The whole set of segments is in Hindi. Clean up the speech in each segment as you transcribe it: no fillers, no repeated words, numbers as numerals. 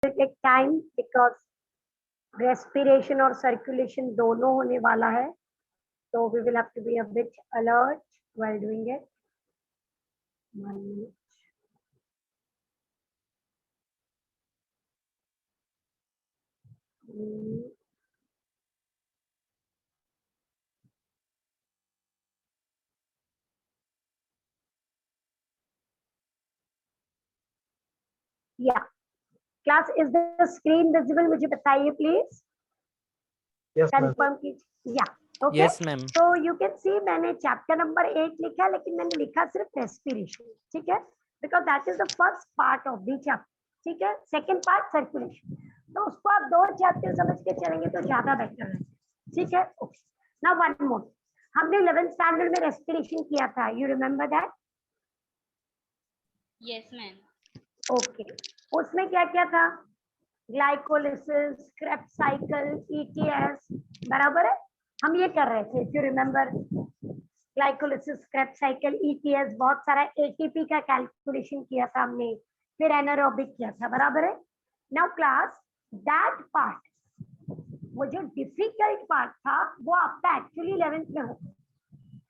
टेक टाइम बिकॉज रेस्पिरेशन और सर्कुलेशन दोनों होने वाला है, so we will have to be a bit alert while doing it. 1 minute. Yeah, class, is the screen visible? मुझे बताइए please. Yes, ma'am. Confirm कीजिए. Yeah. Okay. Yes, ma'am. So you can see मैंने चैप्टर नंबर 8 लिखा है, लेकिन मैंने लिखा सिर्फ रेस्पिरेशन. ठीक है, because that is the first part of the chapter. ठीक है, सेकंड पार्ट सर्कुलेशन. तो उसको आप 2 चैप्टर समझ के चलेंगे तो ज्यादा बेटर है. ठीक है. नाउ वन मोर, हमने 11th स्टैंडर्ड में रेस्पिरेशन किया था. You remember that? Yes ma'am. Okay, उसमें क्या क्या था? Glycolysis, Krebs cycle, ETS. बराबर है, हम ये कर रहे थे. If you remember, glycolysis, Krebs cycle, ETS, बहुत सारा एटीपी का कैलकुलेशन किया था हमने, फिर एनारोबिक किया था. बराबर है. नाउ क्लास, दैट पार्ट, वो जो डिफिकल्ट पार्ट था वो आपका एक्चुअली 11th में होगा,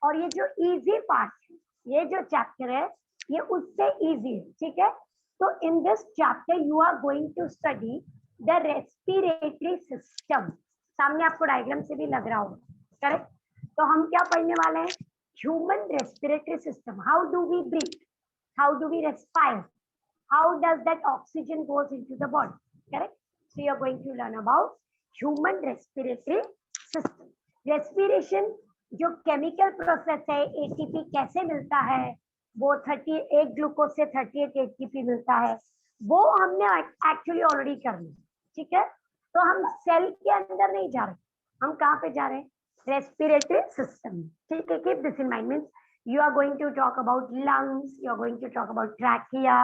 और ये जो इजी पार्ट है, ये जो चैप्टर है, ये उससे इजी है. ठीक है. तो in this chapter you are going to study the respiratory system. सामने आपको डायग्राम से भी लग रहा होगा. करेक्ट. तो हम क्या पढ़ने वाले हैं? Human respiratory system. How do we breathe, how do we respire, how does that oxygen goes into the body. Correct. So you are going to learn about human respiratory system. Respiration जो केमिकल प्रोसेस है, एटीपी कैसे मिलता है, वो 38 ग्लूकोज से 38 एटीपी मिलता है, वो हमने एक्चुअली ऑलरेडी कर लिया. ठीक है. तो हम सेल के अंदर नहीं जा रहे, हम कहाँ पे जा रहे हैं? Respiratory system. ठीक है. Keep this in mind. Means you are going to talk about lungs, you are going to talk about trachea,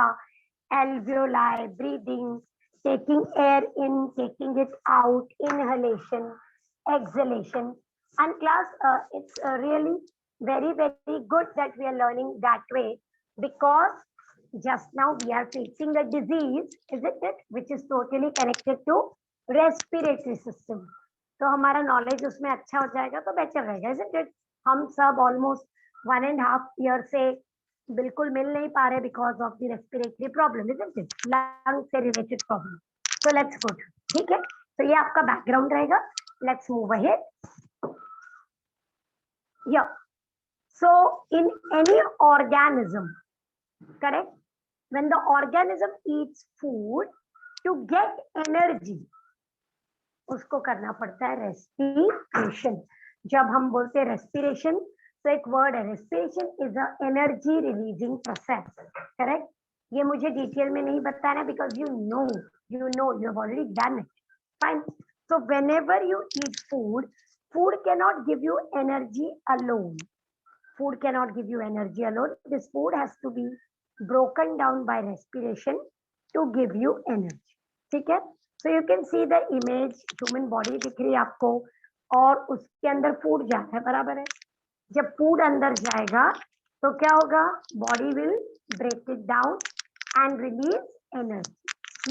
alveoli, breathing, taking air in, taking it out, inhalation, exhalation. And class, it's really very good that we are learning that way, because just now we are facing a disease, isn't it, which is totally connected to respiratory system. तो हमारा नॉलेज उसमें अच्छा हो जाएगा तो बेटर रहेगा, isn't it? हम सब ऑलमोस्ट 1.5 year से बिल्कुल मिल नहीं पा रहे because of the respiratory problem, isn't it? Lung से related problem. So let's go. ठीक है. तो ये आपका बैकग्राउंड रहेगा. Let's move ahead. Yeah. So in any organism, correct, when the organism eats food, to get energy, उसको करना पड़ता है रेस्पिरेशन. जब हम बोलते हैं रेस्पिरेशन, तो एक वर्ड है, respiration is a energy releasing process. Correct. ये मुझे डिटेल में नहीं बताना because you know you have already done it. Fine. So whenever you eat food, food cannot give you energy alone. Food cannot give you energy alone. This food has to be broken down by respiration to give you energy. ठीक है. So you can see the image, human body दिख रही है आपको, और उसके अंदर फूड जाता है. बराबर है. जब फूड अंदर जाएगा तो क्या होगा? Body will break it down and release energy.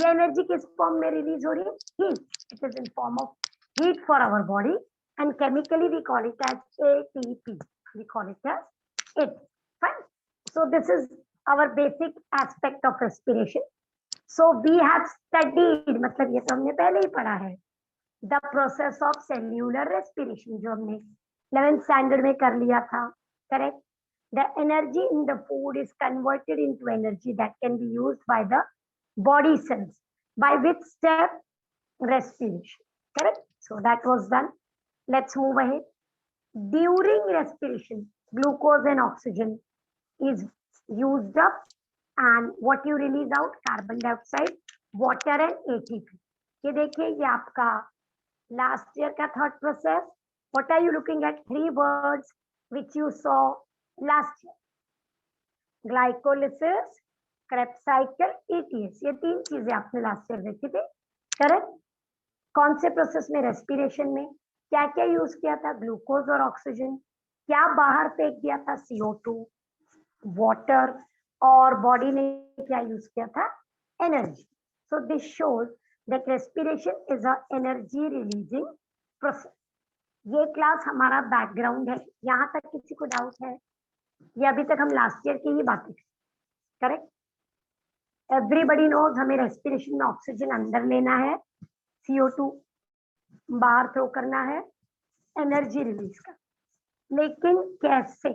ये एनर्जी किस फॉर्म में रिलीज हो रही है? Heat. It is in form of heat for our body. And chemically we call it as ATP. We call it as it. Fine. So this is our basic aspect of respiration. So we have studied, मतलब ये तो हमने पहले ही पढ़ा है, the process of cellular respiration, जो हमने 11th standard में कर लिया था. Correct. The energy in the food is converted into energy that can be used by the body cells. By which step? Respiration. Correct. So that was done. Let's move ahead. During respiration, glucose and oxygen is used up, and what you release out? Carbon dioxide, water and ATP. ये देखिए, ये आपका last year का thought process. What are you looking at? 3 words which you saw last year. Glycolysis, Krebs cycle, ETS. ये 3 चीजें आपने last year देखी थी. Correct? कौन से प्रोसेस में? रेस्पिरेशन में. क्या क्या यूज किया था? ग्लूकोज और ऑक्सीजन. क्या बाहर फेंक दिया था? CO2, वाटर, और बॉडी ने क्या यूज किया था? Energy. So this shows that respiration is a energy releasing process. ये क्लास हमारा बैकग्राउंड है, यहाँ तक किसी को डाउट है? ये अभी तक हम लास्ट ईयर की ही बातें करेक्ट। एवरीबडी नोज हमें रेस्पिरेशन में ऑक्सीजन अंदर लेना है, CO2 बाहर थ्रो करना है, एनर्जी रिलीज कर, लेकिन कैसे,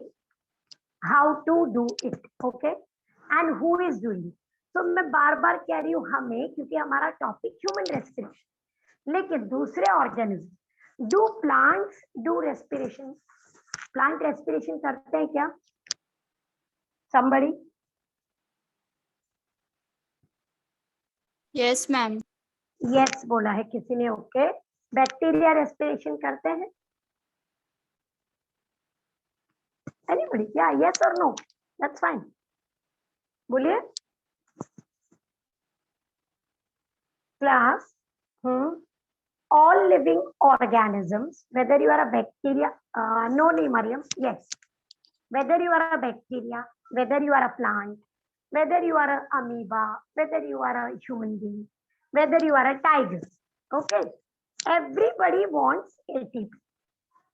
how to do it, okay, and who is doing. तो मैं बार बार कह रही हूँ हमें, क्योंकि हमारा टॉपिक ह्यूमन रेस्पिरेशन, लेकिन दूसरे organism, do plants do respiration? Plant respiration करते हैं क्या? somebody? Yes ma'am. यस बोला है किसी ने, ओके। बैक्टीरिया रेस्पिरेशन करते हैं? एनीबॉडी? क्या यस और नो? दैट्स फाइन, बोलिए class. all living organisms, whether you are a bacteria, no nahi Mariam, yes, whether you are a bacteria, whether you are a plant, whether you are a amoeba, whether you are a human being, whether you are a tiger, okay, everybody wants ATP,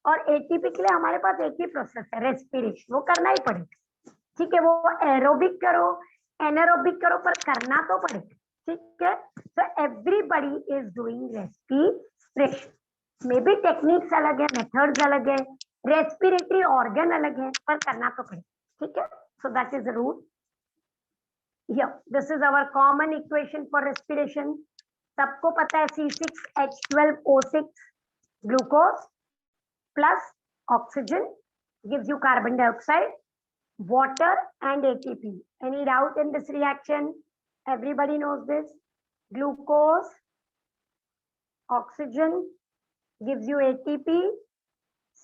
और ATP के लिए हमारे पास एक ही प्रोसेस है, रेस्पिरेशन, वो करना ही पड़ेगा, ठीक है, वो एरोबिक करो एनारोबिक करो पर करना तो पड़ेगा, ठीक है। So everybody is doing respiration, may be techniques अलग है, मेथड्स अलग है, रेस्पिरेटरी ऑर्गन अलग है, पर करना तो पड़ेगा, ठीक है। So that is the rule. Here this is our common equation for respiration, सबको पता है C6H12O6 glucose plus oxygen gives you carbon dioxide, water and ATP. Any doubt in this reaction? Everybody knows this. Glucose, oxygen gives you ATP,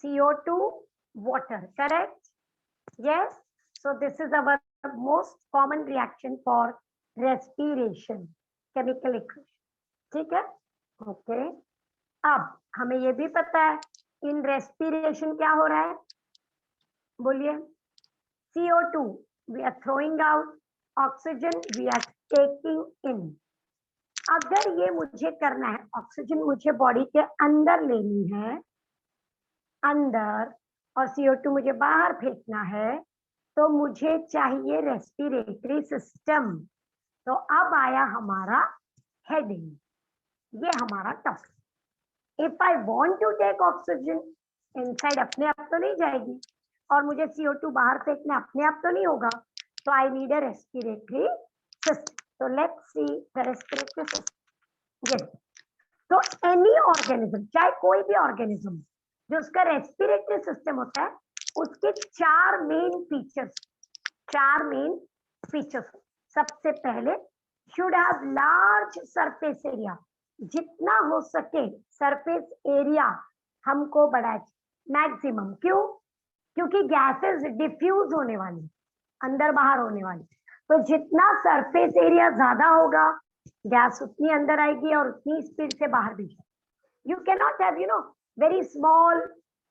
CO2, water, correct? Yes. So this is our most common reaction for respiration, chemical equation. ठीक है? Okay. अब हमें ये भी पता है इन रेस्पिरेशन क्या हो रहा है, बोलिए। CO2 we are throwing out, oxygen we are taking in. अगर ये मुझे करना है, ऑक्सीजन मुझे बॉडी के अंदर लेनी है, अंदर, और CO2 मुझे बाहर फेंकना है, तो मुझे चाहिए रेस्पिरेटरी सिस्टम। तो अब आया हमारा हेडिंग, ये हमारा topic. If I want to take oxygen inside, अपने आप तो नहीं जाएगी, और मुझे CO2 बाहर फेंकना अपने आप तो नहीं होगा, तो I need a respiratory system. तो let's see the respiratory system. Yes, तो एनी ऑर्गेनिज्म, चाहे कोई भी ऑर्गेनिज्म जो उसका रेस्पिरेटरी सिस्टम होता है, उसके चार मेन फीचर्स। सबसे पहले should have large surface area, जितना हो सके सरफेस एरिया हमको बढ़ाए मैक्सिमम। क्यों? क्योंकि गैसेस डिफ्यूज होने वाली, अंदर बाहर होने वाली, तो जितना सरफेस एरिया ज्यादा होगा गैस उतनी अंदर आएगी और उतनी स्पीड से बाहर भी जाएगी। You can not have very small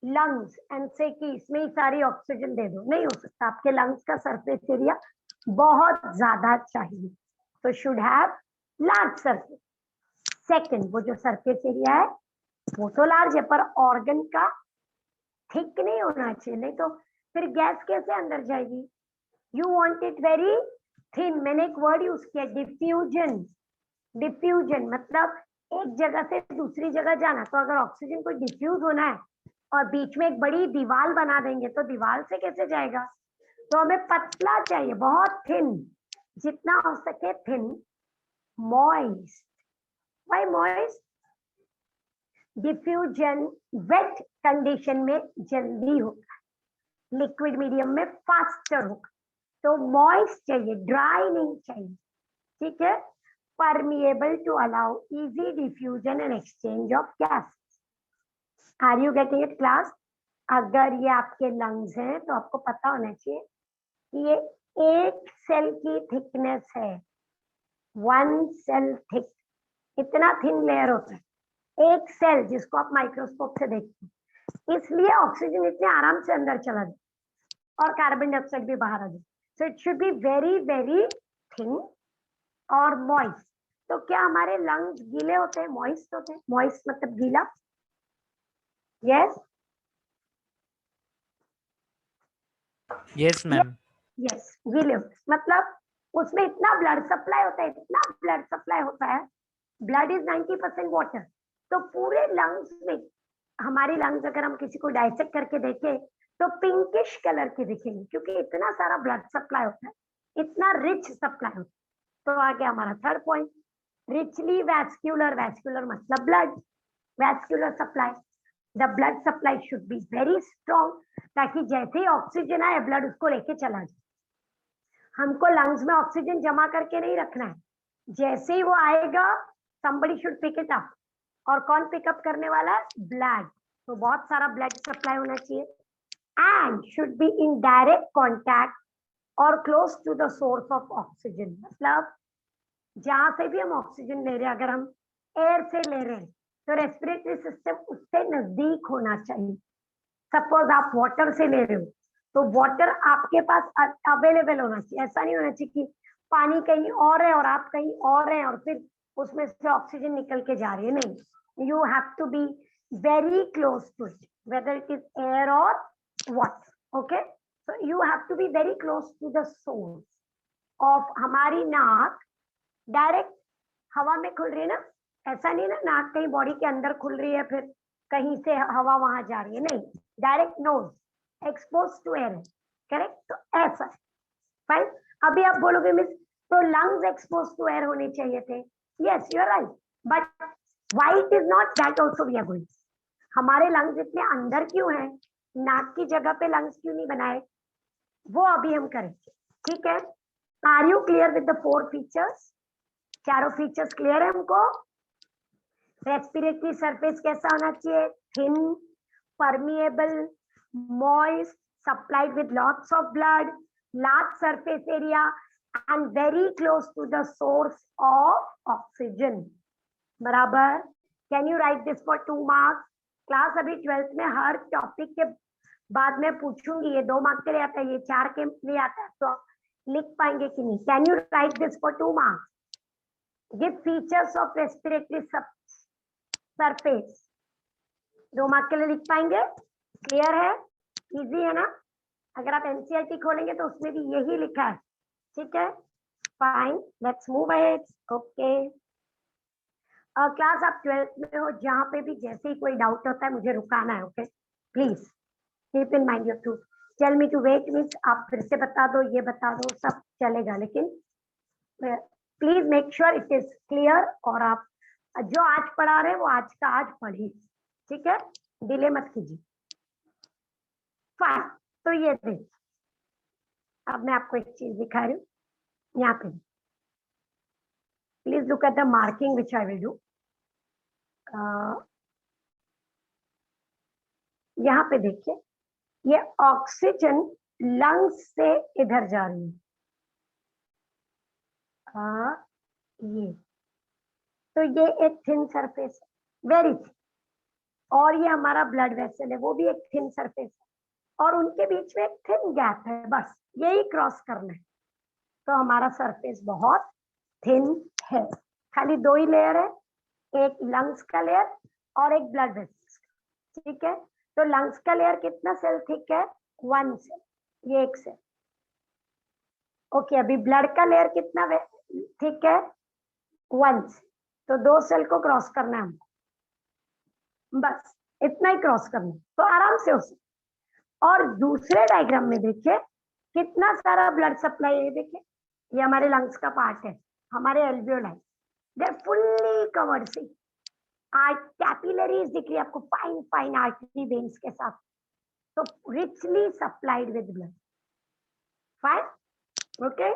lungs and से कि इसमें ही सारी ऑक्सीजन दे दो, नहीं हो सकता। आपके लंग्स का सरफेस एरिया बहुत ज्यादा चाहिए, तो should have large surface. Second, वो जो सरफेस एरिया है वो तो लार्ज है, पर ऑर्गन का थिक नहीं होना चाहिए, नहीं तो फिर गैस कैसे अंदर जाएगी। You want it very thin. मैंने एक वर्ड यूज किया, डिफ्यूजन। डिफ्यूजन मतलब एक जगह से दूसरी जगह जाना। तो अगर ऑक्सीजन को डिफ्यूज होना है और बीच में एक बड़ी दीवार बना देंगे तो दीवार से कैसे जाएगा। तो हमें पतला चाहिए, बहुत थिन, जितना हो सके thin. Moist, why moist? Diffusion wait condition में जल्दी होगा, लिक्विड मीडियम में फास्टर होगा। तो मॉइस्ट चाहिए, ड्राई नहीं चाहिए, ठीक है। Permeable to allow easy diffusion and exchange of gas. Are you getting it class? अगर ये आपके लंग्स हैं तो आपको पता होना चाहिए कि ये एक सेल की थिकनेस है, 1 सेल थिक, इतना थिन लेयर होता है एक सेल, जिसको आप माइक्रोस्कोप से देखते हैं। इसलिए ऑक्सीजन इतने आराम से अंदर चला जाए और कार्बन डाइऑक्साइड भी बाहर आ जाए। So it should be very very thin और मॉइस्ट। तो क्या हमारे लंग्स गीले होते हैं, मॉइस्ट होते हैं? मॉइस्ट मतलब गीला, यस Yes, ma'am. यस, गीले होते हैं। मतलब उसमें इतना ब्लड सप्लाई होता है, इतना ब्लड सप्लाई होता है, ब्लड इज 90% वाटर। तो पूरे लंग्स में, हमारी लंग्स अगर हम किसी को डाइसेक्ट करके देखें तो पिंकिश कलर के दिखेंगे, क्योंकि इतना सारा ब्लड सप्लाई होता है, इतना रिच सप्लाई होता है। तो आ गया हमारा third point, richly vascular. Vascular मतलब blood, vascular supply. The blood supply should be very strong, ताकि जैसे ही ऑक्सीजन आए ब्लड उसको लेके चला जाए। हमको लंग्स में ऑक्सीजन जमा करके नहीं रखना है, जैसे ही वो आएगा somebody should pick it up। और कौन पिकअप करने वाला है? ब्लड। तो बहुत सारा ब्लड सप्लाई होना चाहिए, and should be in direct contact और close to the source of oxygen. मतलब जहां से भी हम ऑक्सीजन ले रहे हैं, अगर हम एयर से ले रहे हैं तो रेस्पिरेटरी सिस्टम उससे नजदीक होना चाहिए। सपोज आप वाटर से ले रहे हो तो वाटर आपके पास अवेलेबल होना चाहिए, ऐसा नहीं होना चाहिए कि पानी कहीं और है और आप कहीं और हैं और फिर उसमें से ऑक्सीजन निकल के जा रही है। नहीं, you have to be very close to it, whether it is air और water. Okay, so you have to be very close to the source of. हमारी नाक डायरेक्ट हवा में खुल रही है ना, ऐसा नहीं ना नाक कहीं बॉडी के अंदर खुल रही है फिर कहीं से हवा वहां जा रही है, नहीं, direct nose expose to air है, करेक्ट? तो ऐसा है, फाइन। अभी आप बोलोगे मिस तो लंग्स एक्सपोज टू एयर होने चाहिए थे, yes you are right, but why it is not, that also we are going. हमारे लंग्स इतने अंदर क्यों हैं, नाक की जगह पे लंग्स क्यों नहीं बनाए, वो अभी हम करेंगे, ठीक है? Are you clear with the 4 features? चारों फीचर्स क्लियर है हमको? रेस्पिरेटरी सरफेस कैसा होना चाहिए? Thin, permeable, moist, supplied with lots of blood, large surface area and very close to the source of oxygen. बराबर? Can you write this for 2 marks? Class अभी 12th में हर टॉपिक के बाद में पूछूंगी, ये 2 मार्क्स के लिए आता है, ये 4 के लिए आता है, तो लिख पाएंगे कि नहीं? Can you write this for 2 marks? Give features of respiratory surface। 2 mark के लिए लिख पाएंगे? क्लियर है? इजी है ना? अगर आप एनसीईआरटी खोलेंगे तो उसमें भी यही लिखा है, ठीक है? Fine, let's move ahead. Okay, class आप 12th में हो, जहां पे भी जैसे ही कोई डाउट होता है मुझे रुकाना है, okay? Please keep in mind, you to tell me to wait, means आप फिर से बता दो, ये बता दो, सब चलेगा, लेकिन please make sure it is clear. और आप जो आज पढ़ा रहे हैं वो आज का आज पढ़िए, ठीक है? डिले मत कीजिए। फाइन, तो ये देखिए, अब मैं आपको एक चीज दिखा रही हूँ, यहाँ पे please look at the marking which I will do. यहाँ पे देखिए, ये ऑक्सीजन लंग्स से इधर जा रही है, ये तो ये एक थिन सरफेस है, वेरी थिन, और ये हमारा ब्लड वेसल है, वो भी एक थिन सरफेस है, और उनके बीच में एक थिन गैप है, बस यही क्रॉस करना है। तो हमारा सरफेस बहुत थिन है, खाली 2 ही लेयर है, एक लंग्स का लेयर और एक ब्लड वेसल्स का, ठीक है? तो लंग्स का लेयर कितना सेल थिक है? 1 सेल, ये एक सेल। ओके, अभी ब्लड का लेयर कितना थिक है? 1 सेल। तो 2 सेल को क्रॉस करना है हमको, बस इतना ही क्रॉस करना, तो आराम से हो सकता। और दूसरे डायग्राम में देखिए कितना सारा ब्लड सप्लाई है, देखिए ये हमारे लंग्स का पार्ट है, हमारे एल्वियोलाई, दे फुल्ली कवर्ड, सी कैपिलरीज दिख रही है आपको, फाइन फाइन आर्टरी वेन्स के साथ, तो richly supplied with blood. Fine, okay,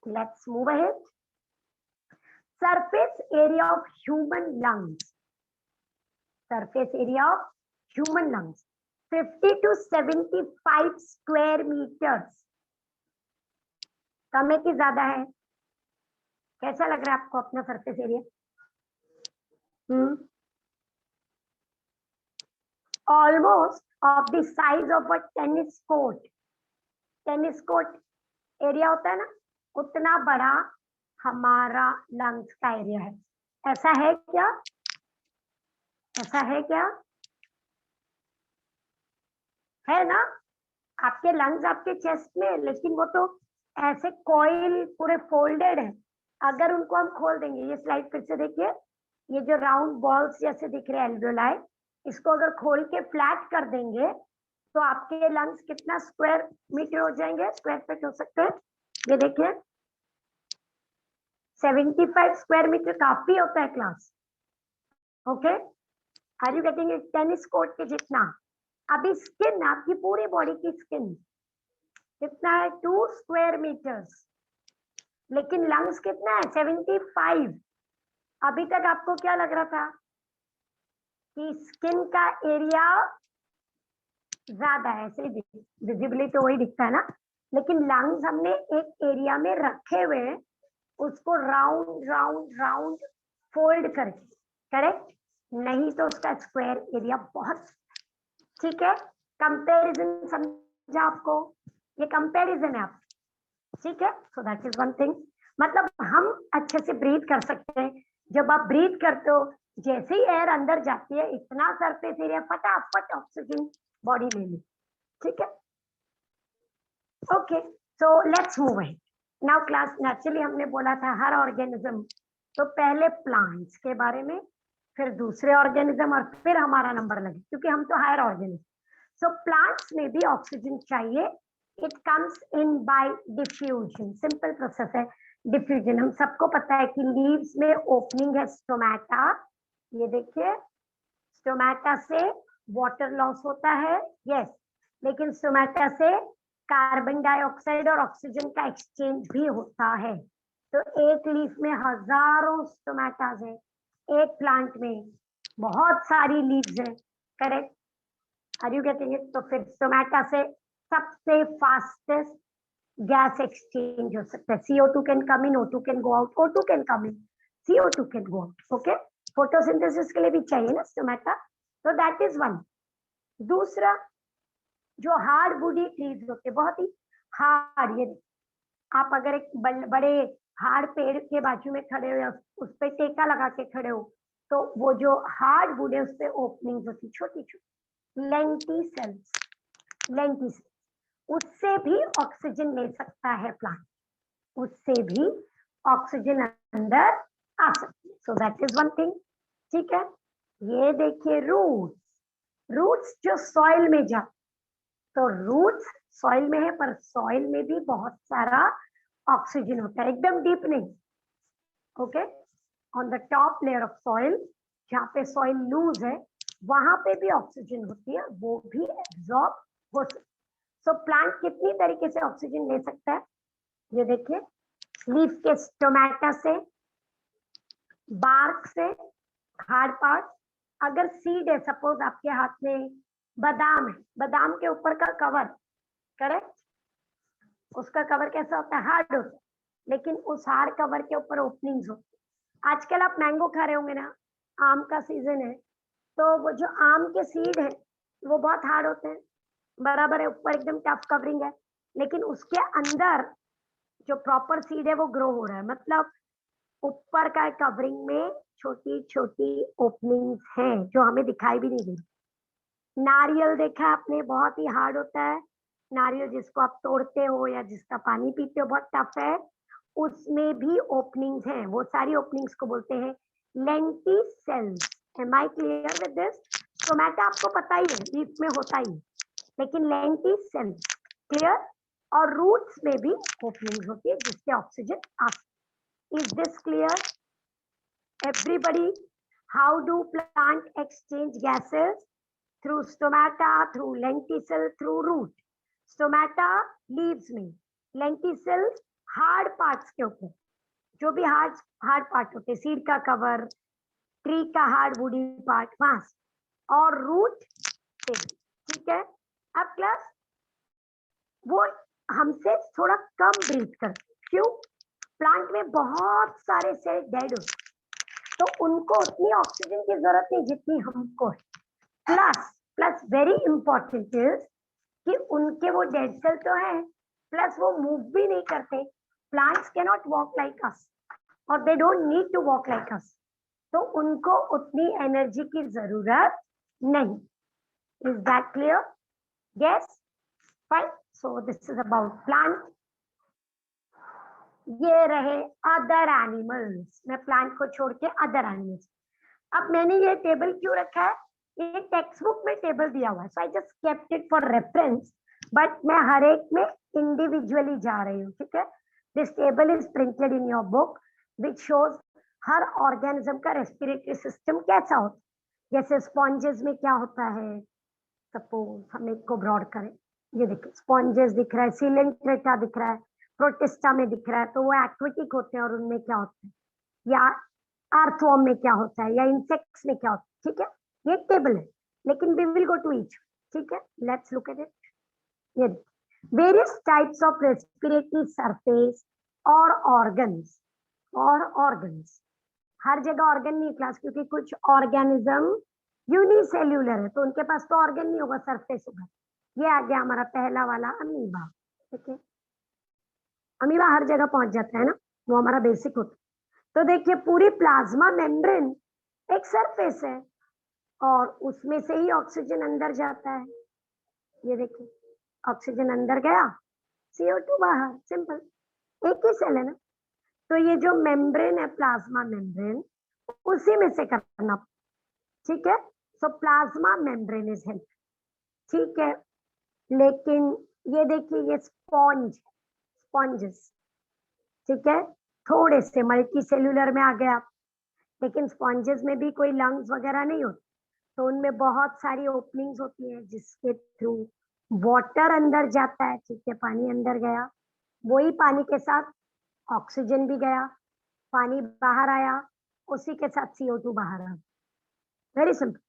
let's move ahead. Surface area of human lungs, surface area of human lungs 50 to 75 square meters। कम है कि ज्यादा है? कैसा लग रहा है आपको अपना surface area? Almost of the size of a tennis court. Tennis court area होता है ना, उतना बड़ा हमारा लंग्स का एरिया है। ऐसा है क्या? ऐसा है क्या? है ना? आपके लंग्स आपके चेस्ट में, लेकिन वो तो ऐसे कॉइल पूरे फोल्डेड है। अगर उनको हम खोल देंगे, ये स्लाइड फिर से देखिए, ये जो राउंड बॉल्स जैसे दिख रहे हैं एल्वियोलाई, इसको अगर खोल के फ्लैट कर देंगे तो आपके लंग्स कितना स्क्वायर मीटर हो जाएंगे, स्क्वायर फीट हो सकते हैं। ये देखिए 75 स्क्वायर मीटर काफी होता है class. Okay, are you getting it? Tennis court के जितना। अभी स्किन, आपकी पूरी बॉडी की स्किन कितना है? 2 स्क्वायर मीटर्स, लेकिन लंग्स कितना है? 75। अभी तक आपको क्या लग रहा था कि स्किन का एरिया ज्यादा है, ऐसे विजिबली तो वही दिखता है ना, लेकिन लंग्स हमने एक एरिया में रखे हुए हैं, उसको राउंड राउंड राउंड फोल्ड करके, करेक्ट? नहीं तो उसका स्क्वायर एरिया बहुत, ठीक है? कंपैरिजन समझा आपको? ये कंपैरिजन है आप, ठीक है? So that is one thing. मतलब हम अच्छे से ब्रीथ कर सकते हैं। जब आप ब्रीथ करते हो, जैसे ही एयर अंदर जाती है, इतना सरफेस एरिया फटाफट ऑक्सीजन बॉडी ले ली, ठीक है? Okay, so let's move ahead now class. Naturally हमने बोला था हर ऑर्गेनिज्म, तो पहले प्लांट्स के बारे में, फिर दूसरे ऑर्गेनिज्म, और फिर हमारा नंबर लगे, क्योंकि हम तो हायर ऑर्गेनिज्म। सो प्लांट्स में भी ऑक्सीजन चाहिए। It comes in by diffusion, simple process है डिफ्यूजन। हम सबको पता है कि लीव्स में ओपनिंग है स्टोमेटा, ये देखिए स्टोमेटा से वाटर लॉस होता है, यस, लेकिन स्टोमेटा से कार्बन डाइऑक्साइड और ऑक्सीजन का एक्सचेंज भी होता है। तो एक लीफ में हजारों स्टोमेटास हैं, एक प्लांट में बहुत सारी लीव्स हैं, correct? Are you getting it? तो फिर स्टोमेटा से सबसे फास्टेस्ट गैस एक्सचेंज हो सकता है। CO2 can come in, O2 can go out, O2 can come in, CO2 can go out. Okay, photosynthesis के लिए भी चाहिए ना स्टोमेटा, तो दैट इज वन। दूसरा, जो हार्ड वुडी ट्रीज होते, बहुत ही हार्ड, ये आप अगर एक बड़े हार्ड पेड़ के बाजू में खड़े हो या उस पे टेका लगा के खड़े हो, तो वो जो हार्ड वुड है उस पे ओपनिंग होती छोटी छोटी, लेंटिसेल्स, लेंटिसेल्स, उससे भी ऑक्सीजन ले सकता है प्लांट, उससे भी ऑक्सीजन अंदर आ सकती है। So that is one thing, ठीक है? ये देखिए रूट्स, रूट्स जो सॉइल में जा, तो रूट्स सॉइल में है, पर सॉइल में भी बहुत सारा ऑक्सीजन होता है, एकदम डीप नहीं, okay? On the top layer of soil, जहाँ पे सॉइल लूज है, वहां पे भी ऑक्सीजन होती है, वो भी एब्जॉर्ब हो सकती है। सो प्लांट कितनी तरीके से ऑक्सीजन ले सकता है? ये देखिए, लीफ के स्टोमेटा से, बार्क से, हार्ड पार्ट, अगर सीड है, सपोज आपके हाथ में बादाम है, बादाम के ऊपर का कवर, करेक्ट? उसका कवर कैसा होता है? हार्ड होता है, लेकिन उस हार्ड कवर के ऊपर ओपनिंग्स होती है। आजकल आप मैंगो खा रहे होंगे ना, आम का सीजन है, तो वो जो आम के सीड है वो बहुत हार्ड होते हैं, बराबर है, ऊपर एकदम टफ कवरिंग है, लेकिन उसके अंदर जो प्रॉपर सीड है वो ग्रो हो रहा है, मतलब ऊपर का कवरिंग में छोटी छोटी ओपनिंग्स हैं जो हमें दिखाई भी नहीं देती। नारियल देखा आपने, बहुत ही हार्ड होता है नारियल, जिसको आप तोड़ते हो या जिसका पानी पीते हो, बहुत टफ है, उसमें भी ओपनिंग्स हैं, वो सारी ओपनिंग्स को बोलते हैं lenticels. Am I clear with this? Tomato आपको पता ही है, लीफ में होता ही, लेकिन लेंटिसेल्स क्लियर? और रूट्स में भी ओपनिंग्स होती है जिससे ऑक्सीजन आता है। Is this clear? Everybody, how do plant exchange gases? Through stomata, through lenticel, through root. Stomata leaves में, lenticels hard parts के ऊपर, जो भी हार्ड पार्ट होते, सीड का कवर, ट्री का हार्ड वुडी पार्ट, वहां, और रूट से, ठीक है? अब क्लास, वो हमसे थोड़ा कम ब्रीथ करते, क्यों? प्लांट में बहुत सारे सेल डेड होते, तो उनको उतनी ऑक्सीजन की जरूरत नहीं जितनी हमको है। Plus plus very important is कि उनके वो डेड सेल तो है, प्लस वो मूव भी नहीं करते। Plants can not walk like us, और they don't need to walk like us, तो उनको उतनी एनर्जी की जरूरत नहीं। Is that clear? Yes, fine. So this is about plant. ये रहे अदर एनिमल्स, मैं प्लांट को छोड़ के अदर एनिमल्स। अब मैंने ये टेबल क्यों रखा है, ये टेक्स्ट बुक में टेबल दिया हुआ है, so I just kept it for reference, but मैं हर एक में इंडिविजुअली जा रही हूँ, ठीक है। This table is printed in your book which shows her organism का रेस्पिरेटरी सिस्टम कैसा होता है। जैसे स्पॉन्जेस में क्या होता है, सपोज हम एक को ब्रॉड करें, ये देखिए स्पॉन्जेस दिख रहा है, सिलेंट्रेटा दिख रहा है, प्रोटिस्टा में दिख रहा है, तो वो एक्वेटिक होते हैं और उनमें क्या होता है, या अर्थवर्म में क्या होता है, या इंसेक्ट्स में क्या होता है, ठीक है। ये एक टेबल है, लेकिन we will go to each, ठीक है। Let's look at it. ये various types of respiratory surface और ऑर्गन्स, और ऑर्गन्स हर जगह ऑर्गन नहीं क्लास, क्योंकि कुछ ऑर्गेनिज्म यूनिसेल्यूलर है तो उनके पास तो ऑर्गन नहीं होगा, सरफेस होगा। ये आ गया हमारा पहला वाला अमीबा, ठीक है। अमीबा हर जगह पहुंच जाता है ना, वो हमारा बेसिक होता है। तो देखिए पूरी प्लाज्मा मेम्ब्रेन एक सरफेस है और उसमें से ही ऑक्सीजन अंदर जाता है। ये देखिए ऑक्सीजन अंदर गया, CO2 बाहर, सिंपल, एक ही सेल है ना। तो ये जो मेम्ब्रेन है प्लाज्मा मेम्ब्रेन, उसी में से करना, ठीक है। सो प्लाज्मा मेम्ब्रेन इज हेल्प, ठीक है। लेकिन ये देखिए ये स्पॉन्जेस, ठीक है, थोड़े से मल्टी सेल्यूलर में आ गया, लेकिन स्पॉन्जेस में भी कोई लंग्स वगैरह नहीं होते, तो उनमें बहुत सारी ओपनिंग्स होती है जिसके थ्रू वाटर अंदर जाता है, ठीक है। पानी अंदर गया, वही पानी के साथ ऑक्सीजन भी गया, पानी बाहर आया, उसी के साथ CO2 बाहर आया, वेरी सिंपल।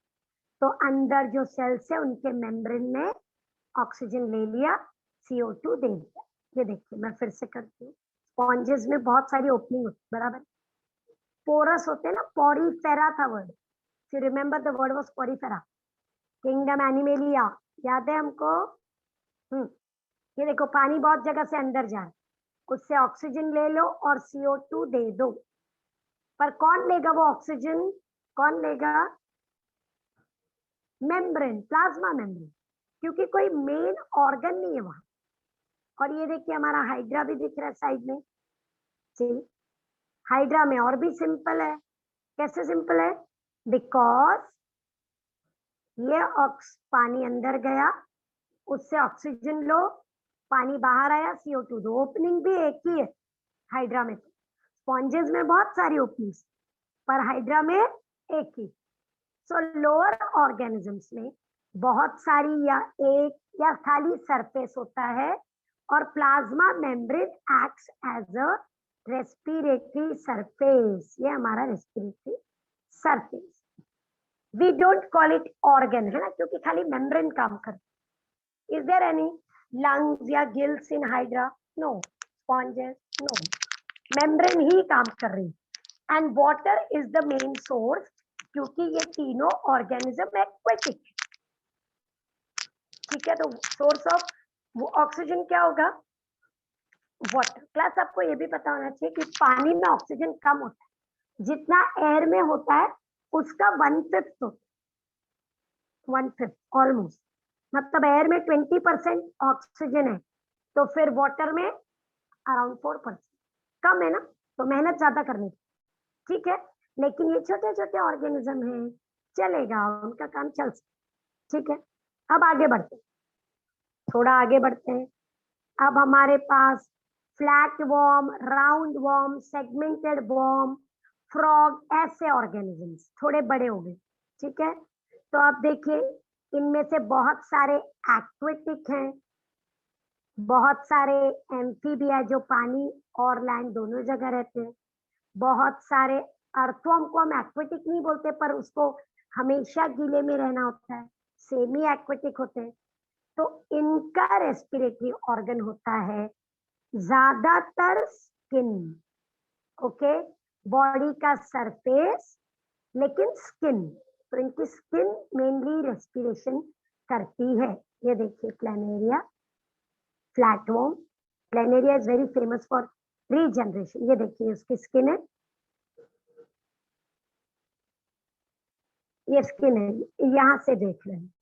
तो अंदर जो सेल्स है उनके मेम्ब्रेन में ऑक्सीजन ले लिया, CO2 दे दिया। ये देखिए मैं फिर से करती हूँ, स्पॉन्जेस में बहुत सारी ओपनिंग होती है, बराबर। पोरस होते हैं ना, पॉरीफेरा था word, you remember the word was Porifera, kingdom animalia, याद है हमको। ये देखो पानी बहुत जगह से अंदर जा रहा है, उससे ऑक्सीजन ले लो और CO2 दे दो, पर कौन लेगा वो ऑक्सीजन, कौन लेगा, मेम्ब्रेन, प्लाज्मा मेम्ब्रेन, क्योंकि कोई मेन ऑर्गन नहीं है वहां। और ये देखिए हमारा हाइड्रा भी दिख रहा है साइड में, ठीक। हाइड्रा में और भी सिंपल है, कैसे सिंपल है, बिकॉज ये पानी अंदर गया, उससे ऑक्सीजन लो, पानी बाहर आया, CO2 दो, ओपनिंग भी एक ही है हाइड्रा में। स्पॉन्जेस में बहुत सारी ओपनिंग्स, पर हाइड्रा में एक ही। सो लोअर ऑर्गेनिजम्स में बहुत सारी या एक या खाली सरफेस होता है, और plasma membrane acts as a respiratory surface, ये हमारा respiratory surface. We don't call it organ, है ना, क्योंकि खाली मेम्ब्रेन काम करता। इज देयर एनी लंग्स या gills in hydra? No. Sponges? No. Membrane ही काम कर रही है। And water is the main source, क्योंकि ये तीनों ऑर्गेनिज्म एक्वेटिक, ठीक है। तो सोर्स ऑफ ऑक्सीजन क्या होगा, वाटर। क्लास आपको ये भी पता होना चाहिए कि पानी में ऑक्सीजन कम होता है, जितना एयर में होता है उसका 1/5 होता है, 1/5 ऑलमोस्ट। मतलब एयर में 20% ऑक्सीजन है, तो फिर वाटर में अराउंड 4%, कम है ना, तो मेहनत ज्यादा करनी, ठीक है। लेकिन ये छोटे छोटे ऑर्गेनिज्म हैं, चलेगा, उनका काम चल सकता, ठीक है। अब आगे बढ़ते हैं, थोड़ा आगे बढ़ते हैं। अब हमारे पास flat worm, round worm, segmented worm, frog, ऐसे ऑर्गेनिजम्स थोड़े बड़े हो गए, ठीक है। तो आप देखिए इनमें से बहुत सारे एक्वेटिक हैं, बहुत सारे एम्फीबिया जो पानी और लैंड दोनों जगह रहते हैं, बहुत सारे अर्थवर्म को हम एक्वेटिक नहीं बोलते, पर उसको हमेशा गीले में रहना होता है, सेमी एक्वेटिक होते हैं। तो इनका रेस्पिरेटरी ऑर्गन होता है ज्यादातर स्किन, ओके, बॉडी का सरफेस, लेकिन स्किन, तो इनकी स्किन मेनली रेस्पिरेशन करती है। ये देखिए planaria, flatworm, planaria is very famous for regeneration, ये देखिए उसकी स्किन है, ये स्किन है, यहाँ से देख रहे हैं,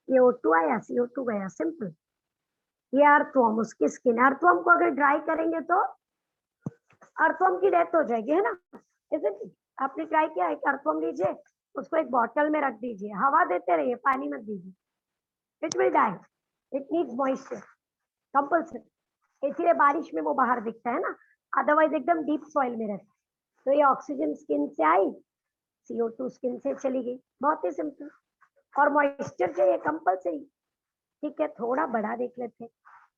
ये O2 आया, CO2 गया, सिंपल। ये अर्थवर्म, उसकी स्किन, अर्थवर्म को अगर ड्राई करेंगे तो अर्थवर्म की डेथ हो जाएगी, है ना? आपने ट्राई किया है? अर्थवर्म लीजिए, उसको एक बॉटल में रख दीजिए, हवा देते रहिए, पानी मत दीजिए, it will die, it needs moisture compulsory. इसीलिए बारिश में वो बाहर दिखता है ना, अदरवाइज एकदम डीप सॉइल में रहता है। तो ये ऑक्सीजन स्किन से आई, CO2 स्किन से चली गई, बहुत ही सिंपल। और मॉइस्चर चाहिए कंपल्सरी, ठीक है? थोड़ा बड़ा देख लेते हैं।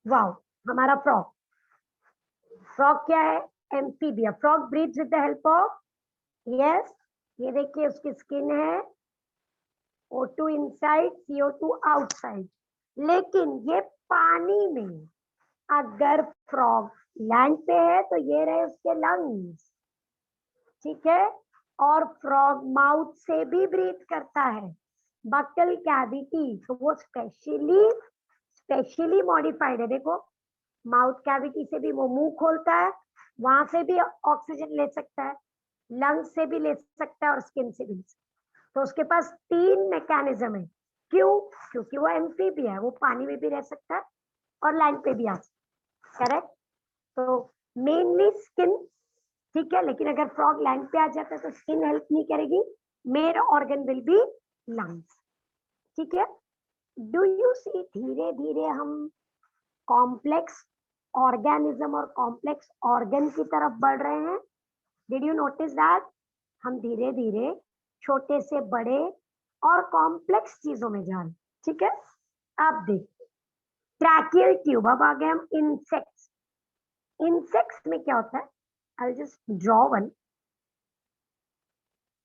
वाओ, हमारा फ्रॉग। फ्रॉग क्या है? Amphibia. Frog breathes with the help of, yes, ये देखिए उसकी स्किन है, O2 इनसाइड, CO2 आउटसाइड। लेकिन ये पानी में, अगर फ्रॉग लैंड पे है तो ये रहे उसके लंग्स, ठीक है? और फ्रॉग माउथ से भी ब्रीथ करता है, बक्कल कैविटी, तो वो स्पेशली मॉडिफाइड है। देखो, माउथ कैविटी से भी वो मुंह खोलता है, वहां से भी ऑक्सीजन ले सकता है, लंग्स से भी ले सकता है और स्किन से भी। तो उसके पास 3 मैकेनिज्म है। क्यों? क्योंकि वो एम्फीबिया है, वो पानी में भी रह सकता है और लैंड पे भी आ सकता है, करेक्ट? तो मेनली स्किन, ठीक है? लेकिन अगर फ्रॉग लैंड पे आ जाता है तो स्किन हेल्प नहीं करेगी, main organ will be lungs, ठीक है? डू यू सी, धीरे धीरे हम कॉम्प्लेक्स ऑर्गेनिज्म और कॉम्प्लेक्स ऑर्गन की तरफ बढ़ रहे हैं। Did you notice that? हम धीरे धीरे छोटे से बड़े और कॉम्प्लेक्स चीजों में जा रहे हैं, ठीक है? अब देखिए, ट्रैकियल ट्यूब। अब आ गए हम इंसेक्ट्स। इंसेक्ट्स में क्या होता है? I just draw one.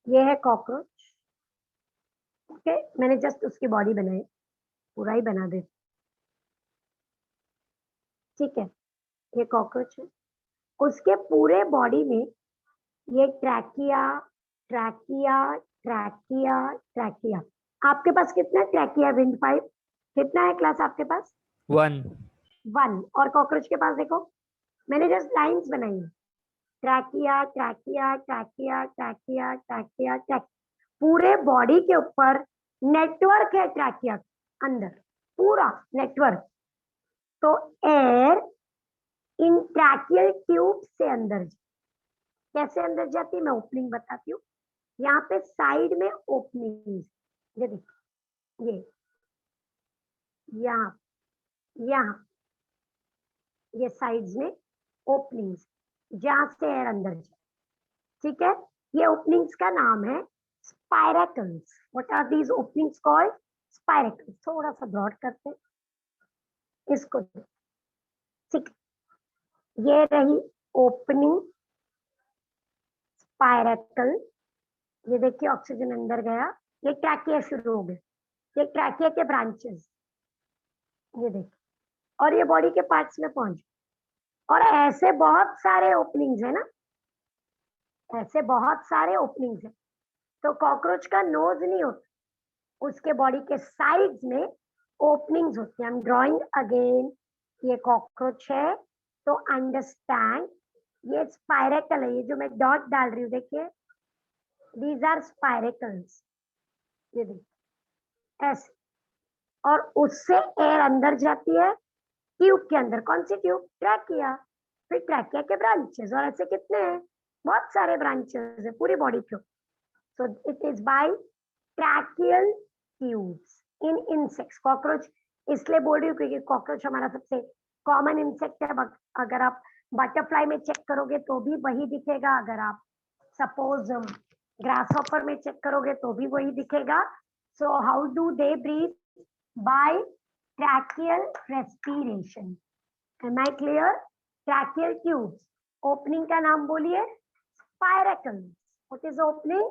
ये है कॉकरोच, ओके? मैंने जस्ट उसकी बॉडी बनाई, पूरा ही बना दे, ठीक है? ये कॉकरोच है, उसके पूरे बॉडी में ये ट्रैकिया, ट्रैकिया, ट्रैकिया, ट्रैकिया। आपके पास कितना ट्रैकिया? विंड पाइप कितना है क्लास आपके पास? 1. 1। और कॉकरोच के पास देखो, मैंने जस्ट लाइंस बनाई है, trachea, trachea, trachea, trachea, trachea, track. पूरे बॉडी के ऊपर नेटवर्क है ट्रैकिया अंदर, पूरा नेटवर्क। तो एयर इन ट्रैकियल ट्यूब से अंदर कैसे अंदर जाती है, मैं ओपनिंग बताती हूँ। यहाँ पे साइड में ओपनिंग, ये देखो, ये यहाँ, यहाँ, ये साइड्स में ओपनिंग्स, जहां से एयर अंदर जाए, ठीक है? ये ओपनिंग्स का नाम है spiracles. What are these openings called? Spiracles. थोड़ा सा ब्रॉड करते हैं इसको, ठीक? ये रही ओपनिंग, स्पाइरेकल। ये देखिए ऑक्सीजन अंदर गया, ये ट्रैकिया शुरू हो गया, ये ट्रैकिया के ब्रांचेस, ये देखिए, और ये बॉडी के पार्ट्स में पहुंच। और ऐसे बहुत सारे ओपनिंग्स है ना, ऐसे बहुत सारे ओपनिंग्स है। तो कॉकरोच का नोज नहीं होता, उसके बॉडी के साइड्स में ओपनिंग्स होती है। आई एम ड्रॉइंग अगेन, ये कॉकरोच है, तो अंडरस्टैंड, ये स्पाइरेकल है, ये जो मैं डॉट डाल रही हूँ देखिए, दीज आर स्पाइरेकल्स, ये देखिए ऐसे। और उससे एयर अंदर जाती है ट्यूब के अंदर। कौन सी ट्यूब? ट्रैकिया। फिर ट्रैकिया के ब्रांचेस, और ऐसे कितने हैं? बहुत सारे ब्रांचेस है पूरी बॉडी के। So it is by tracheal tubes in insects. Cockroach इसलिए बोल रही हूँ क्योंकि कॉकरोच हमारा सबसे कॉमन इंसेक्ट है। अगर आप बटरफ्लाई में चेक करोगे तो भी वही दिखेगा, अगर आप सपोज ग्रास हॉपर में चेक करोगे तो भी वही दिखेगा। So how do they breathe? By tracheal respiration. Am I clear? Tracheal tubes, opening का नाम बोलिए spiracles. What is opening?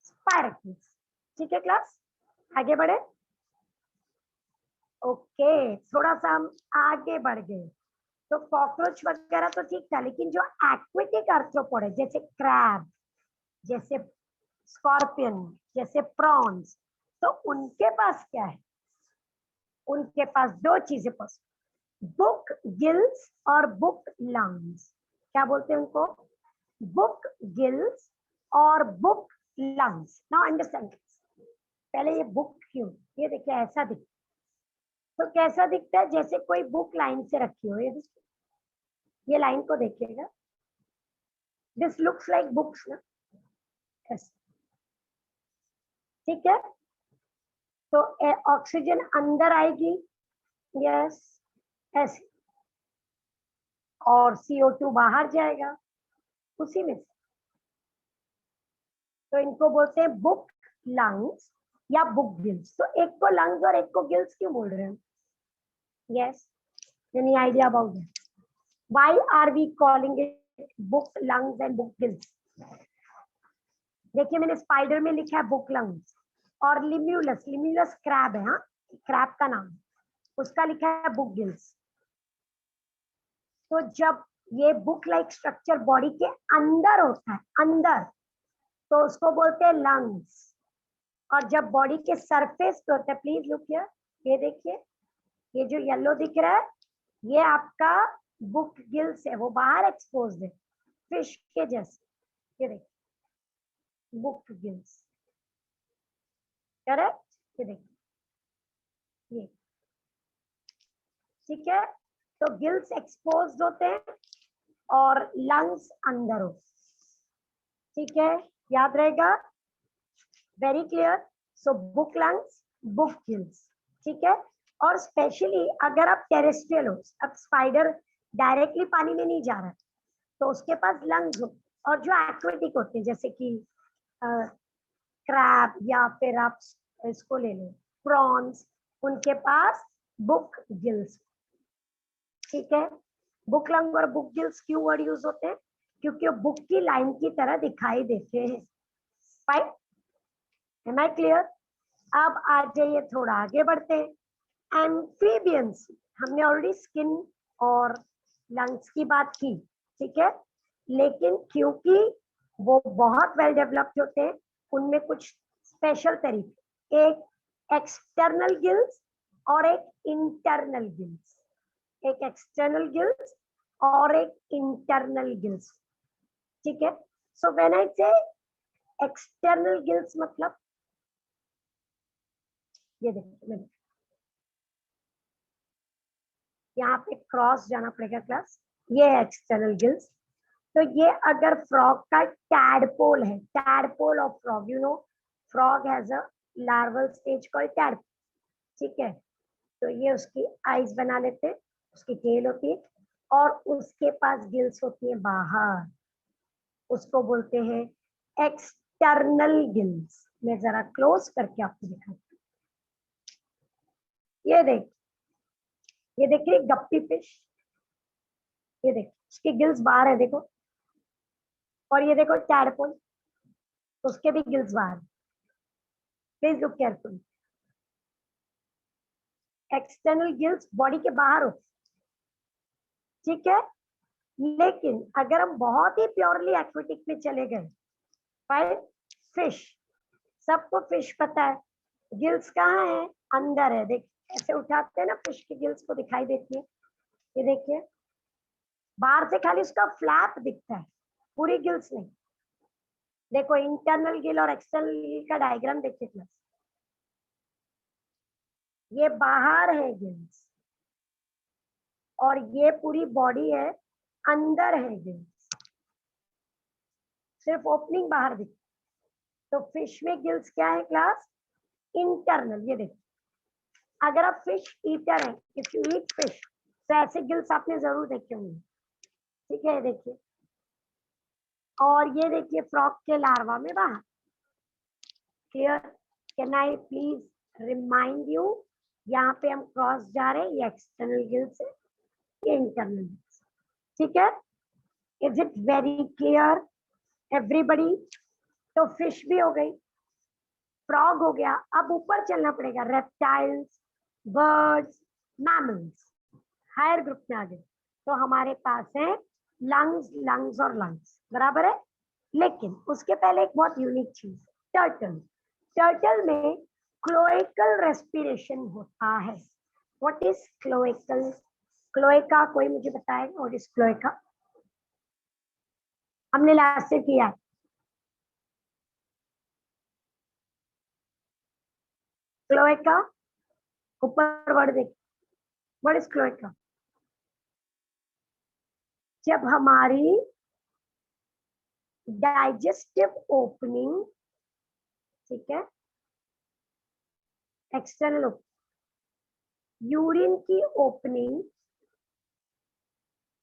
Spiracles, ठीक है क्लास? आगे बढ़े, ओके? थोड़ा सा हम आगे बढ़ गए। तो कॉकरोच वगैरह तो ठीक था, लेकिन जो एक्वेटिक आर्थ्रोपोड है, जैसे क्रैब, जैसे स्कॉर्पियन, जैसे प्रॉन्स, तो उनके पास क्या है? उनके पास 2 चीजें पॉसिबल, बुक गिल्स और बुक लंग्स। क्या बोलते हैं उनको? बुक गिल्स और book lungs. Now understand this. पहले ये बुक क्यों, ये देखिए ऐसा दिखता, तो कैसा दिखता है, जैसे कोई बुक लाइन से रखी हो, ये लाइन को देखिएगा, दिस लुक्स लाइक बुक्स ना, ठीक है। तो ऑक्सीजन अंदर आएगी, यस ऐसे, और CO2 बाहर जाएगा उसी में से। तो इनको बोलते हैं बुक लंग्स या बुक गिल्स। तो एक को लंग्स और एक को गिल्स क्यों बोल रहे हैं? Yes, any idea about that? Why are we calling it book lungs and book gills? देखिए मैंने स्पाइडर में लिखा है बुक लंग्स, और लिम्यूलस, लिम्यूलस क्रैब है, हाँ क्रैब का नाम, उसका लिखा है बुक गिल्स। तो जब ये बुक लाइक स्ट्रक्चर बॉडी के अंदर होता है, अंदर, तो उसको बोलते हैं लंग्स। और जब बॉडी के सरफेस पे होता है, प्लीज लुक हियर, ये देखिए, ये जो येलो दिख रहा है, ये आपका बुक गिल्स है, वो बाहर एक्सपोज है फिश के जैसे, ये देखिए बुक गिल्स, करेक्ट, ये देखिए, ये ठीक है। तो गिल्स एक्सपोज्ड होते हैं और लंग्स अंदर हो, ठीक है, याद रहेगा, very clear. So book lungs, book gills, ठीक है। और स्पेशली अगर आप टेरेस्ट्रियल हो, अब स्पाइडर डायरेक्टली पानी में नहीं जा रहा है, तो उसके पास लंग्स हो, और जो एक्वेटिक होते हैं जैसे कि क्रैब, या फिर आप इसको ले लो प्रॉन्स, उनके पास बुक गिल्स, ठीक है। बुक लंग और बुक गिल्स क्यों वर्ड यूज होते हैं? क्योंकि वो बुक की लाइन की तरह दिखाई देते हैं। Fine, am I clear? अब आ जाइए, थोड़ा आगे बढ़ते हैं। एम्फीबियंस, हमने ऑलरेडी स्किन और लंग्स की बात की, ठीक है, लेकिन क्योंकि वो बहुत वेल डेवलप्ड होते हैं, उनमें कुछ स्पेशल तरीके, एक एक्सटर्नल गिल्स और एक इंटरनल गिल्स, एक एक्सटर्नल गिल्स और एक इंटरनल गिल्स, ठीक है। सो व्हेन आई से एक्सटर्नल गिल्स, मतलब ये देखिए, यहाँ पे क्रॉस जाना पड़ेगा क्लास, ये है एक्सटर्नल गिल्स। तो ये अगर फ्रॉग का टैडपोल है, tadpole of frog, you know frog has a larval stage called tadpole, ठीक है। तो ये उसकी आईज बना लेते हैं, उसकी टेल होती है, और उसके पास गिल्स होती है बाहर, उसको बोलते हैं एक्सटर्नल गिल्स। मैं जरा क्लोज करके आपको दिखाती हूँ, ये देखिए गप्पी फिश, ये देखिए उसके गिल्स बाहर है, देखो, और ये देखो टैडपोल, उसके भी गिल्स बाहर। Please look careful, external gills body के बाहर होते, ठीक है। लेकिन अगर हम बहुत ही प्योरली एक्वेटिक में चले गए, फाइन, फिश, सबको फिश पता है, गिल्स कहाँ है? अंदर है, देख ऐसे उठाते हैं ना फिश की गिल्स को, दिखाई देती है, ये देखिए बाहर से खाली उसका फ्लैप दिखता है, पूरी गिल्स नहीं। देखो इंटरनल गिल और एक्सटर्नल गिल का डायग्राम देखिए क्लास, ये बाहर है गिल्स, और ये पूरी बॉडी है, अंदर है गिल्स, सिर्फ ओपनिंग बाहर दिखती। तो फिश में गिल्स क्या है क्लास? इंटरनल, ये देखिए, अगर आप फिश ईटर हैं, इफ यू ईट फिश, तो ऐसे गिल्स आपने जरूर देखे होंगे, ठीक है, देखिए, और ये देखिए फ्रॉग के लार्वा में बाहर, clear? Can I please remind you, यहाँ पे हम क्रॉस जा रहे हैं, ये एक्सटर्नल गिल्स है, ये इंटरनल गिल्स, ठीक है। Is it very clear everybody? तो फिश भी हो गई, फ्रॉग हो गया, अब ऊपर चलना पड़ेगा, reptiles, birds, mammals, higher group में आ गए। तो हमारे पास है लंग्स, लंग्स और लंग्स, बराबर है। लेकिन उसके पहले एक बहुत यूनिक चीज, टर्टल, टर्टल में क्लोएकल रेस्पिरेशन होता है। What is cloacal? क्लोएका कोई मुझे बताएगा, व्हाट इज क्लोएका? हमने लास्ट से किया, क्लोएका, ऊपर वर्ड देख, व्हाट इज क्लोएका? जब हमारी डाइजेस्टिव ओपनिंग, ठीक है, एक्सटर्नल यूरिन की ओपनिंग,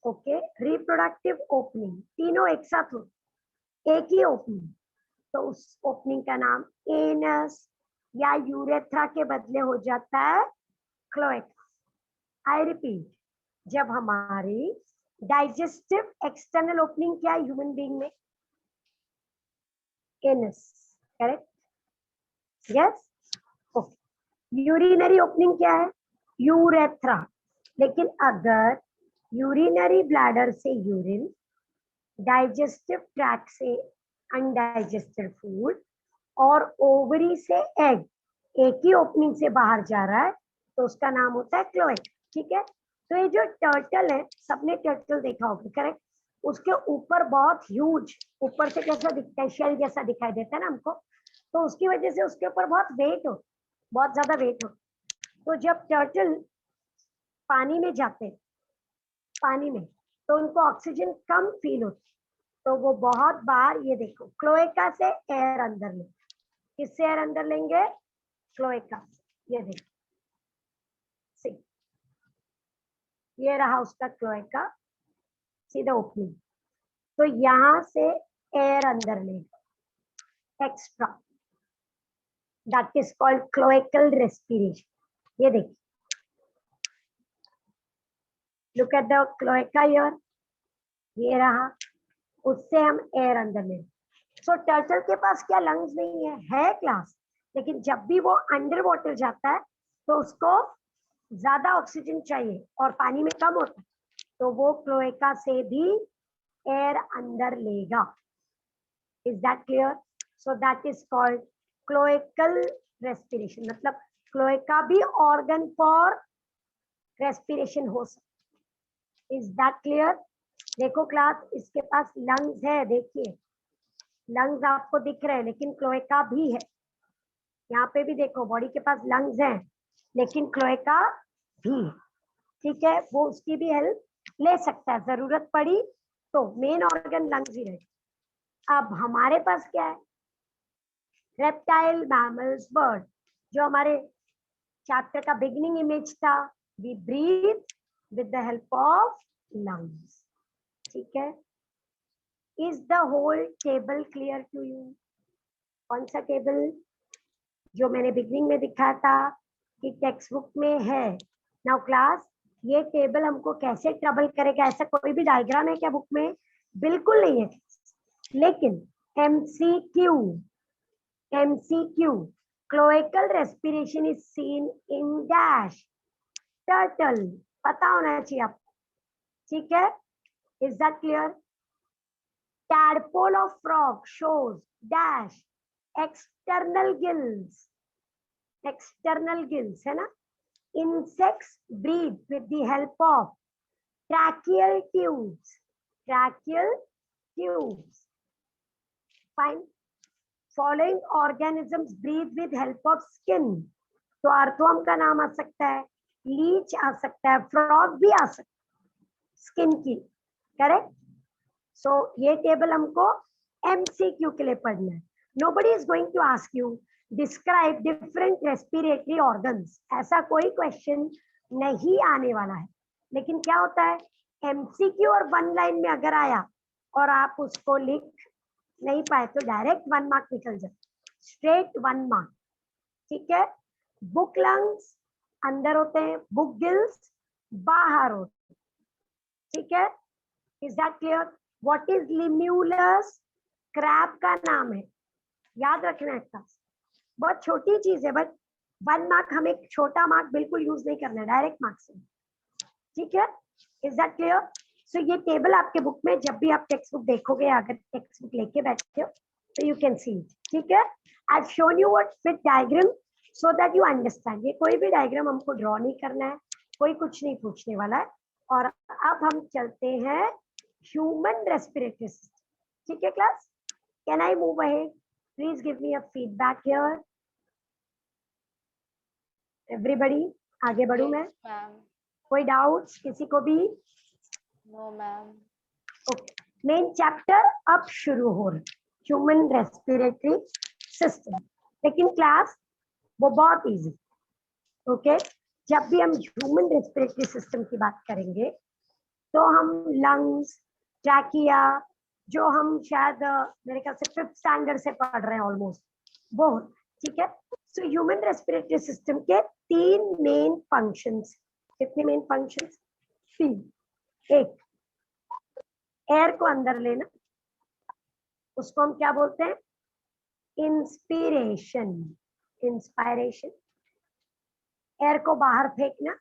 ओके, रिप्रोडक्टिव ओपनिंग, तीनों एक साथ हो, एक ही ओपनिंग, तो उस ओपनिंग का नाम एनस या यूरेथ्रा के बदले हो जाता है क्लोएका। आई रिपीट, जब हमारी डाइजेस्टिव एक्सटर्नल ओपनिंग क्या है ह्यूमन बीइंग में? Anus, correct, yes, okay. Urinary opening क्या है? यूरेथ्रा। लेकिन अगर यूरिनरी ब्लैडर से यूरिन, डाइजेस्टिव ट्रैक्ट से अनडाइजेस्टेड फूड और ओवरी से एग एक ही ओपनिंग से बाहर जा रहा है, तो उसका नाम होता है क्लोएका, ठीक है। तो ये जो टर्टल है, सबने टर्टल देखा होगा, करेक्ट, उसके ऊपर बहुत ह्यूज, ऊपर से कैसा दिखता है, शेल जैसा दिखाई देता है ना हमको, तो उसकी वजह से उसके ऊपर बहुत वेट हो, बहुत ज्यादा वेट हो। तो जब टर्टल पानी में जाते हैं, पानी में, तो उनको ऑक्सीजन कम फील होती, तो वो बहुत बार, ये देखो, क्लोएका से एयर अंदर लेंगे। किससे एयर अंदर लेंगे? क्लोएका। ये देखो, सी, ये रहा उसका क्लोएका, सीधा ओपनिंग, तो यहां से एयर अंदर लेगा extra, that is called cloacal respiration. ये देखिए, look at the cloaca here, ये रहा, उससे हम एयर अंदर ले। सो टर्टल के पास क्या लंग्स नहीं है क्लास, लेकिन जब भी वो अंडर वाटर जाता है तो उसको ज्यादा ऑक्सीजन चाहिए और पानी में कम होता है, तो वो क्लोएका से भी एयर अंदर लेगा। Is that clear? So that is called cloacal respiration. मतलब क्लोएका भी ऑर्गन फॉर रेस्पिरेशन हो सकता। Is that clear? देखो क्लास, इसके पास लंग्स है, देखिए लंग्स आपको दिख रहे हैं, लेकिन क्लोएका भी है। यहाँ पे भी देखो, बॉडी के पास लंग्स हैं, लेकिन क्लोएका भी, ठीक है, वो उसकी भी हेल्प ले सकता है, जरूरत पड़ी तो। मेन ऑर्गन लंग्स ही रहे। अब हमारे पास क्या है? रेप्टाइल, मैमल्स, बर्ड, जो हमारे चैप्टर का बिगिनिंग इमेज था, we breathe with the help of lungs, ठीक है। Is the whole table clear to you? कौन सा टेबल? जो मैंने बिगिनिंग में दिखाया था कि टेक्स्ट बुक में है। नाउ क्लास, ये टेबल हमको कैसे ट्रबल करेगा? ऐसा कोई भी डायग्राम है क्या बुक में? बिल्कुल नहीं है, लेकिन MCQ, MCQ, cloacal respiration is seen in dash turtle, पता होना चाहिए आपको, ठीक है। Is that clear? tadpole of frog shows dash external gills, external gills है ना। insects breathe with the help of tracheal tubes, tracheal tubes, fine। following organisms breathe with help of skin, तो अर्थवर्म का नाम आ सकता है, लीच आ सकता है, फ्रॉग भी आ सकता है, स्किन की, करेक्ट। सो ये टेबल हमको एमसीक्यू के लिए पढ़ना है। Nobody is going to ask you describe different respiratory organs, ऐसा कोई क्वेश्चन नहीं आने वाला है। लेकिन क्या होता है, एमसीक्यू और वन लाइन में अगर आया और आप उसको लिख नहीं पाए तो डायरेक्ट 1 मार्क निकल जाए, स्ट्रेट 1 मार्क, ठीक है। बुक लंग्स अंदर होते हैं, बुक गिल्स बाहर होते हैं, ठीक है। Is that clear? What is Limulus? Crab का नाम है, याद रखना है क्लास, बहुत छोटी चीज है, बट 1 मार्क, हमें छोटा मार्क बिल्कुल यूज नहीं करना है, डायरेक्ट मार्क से, ठीक है। Is that clear? सो ये टेबल आपके बुक में, जब भी आप टेक्स्ट बुक देखोगे, अगर टेक्स्ट बुक लेके बैठते हो तो यू कैन सी, ठीक है। I have shown you what with diagram so that you understand. ये कोई भी डायग्राम हमको ड्रॉ नहीं करना है, कोई कुछ नहीं पूछने वाला है। और अब हम चलते हैं ह्यूमन रेस्पिरेटरी सिस्टम, ठीक है class. Can I move ahead? Please give me a feedback here. Everybody, आगे बढ़ू मैं? मैम। कोई डाउट्स किसी को भी? No ma'am. Okay, main chapter अब शुरू हो रहा है, ह्यूमन रेस्पिरेटरी सिस्टम। लेकिन क्लास वो बहुत इजी। ओके, जब भी हम ह्यूमन रेस्पिरेटरी सिस्टम की बात करेंगे तो हम लंग्स, ट्रैकिया, जो हम शायद मेरे ख्याल से 5th स्टैंडर्ड से पढ़ रहे हैं ऑलमोस्ट, वो, ठीक है। सो ह्यूमन रेस्पिरेटरी सिस्टम के 3 मेन फंक्शंस। कितने मेन फंक्शंस? 3। एक, एयर को अंदर लेना, उसको हम क्या बोलते हैं? Inspiration, inspiration. एयर को बाहर फेंकना,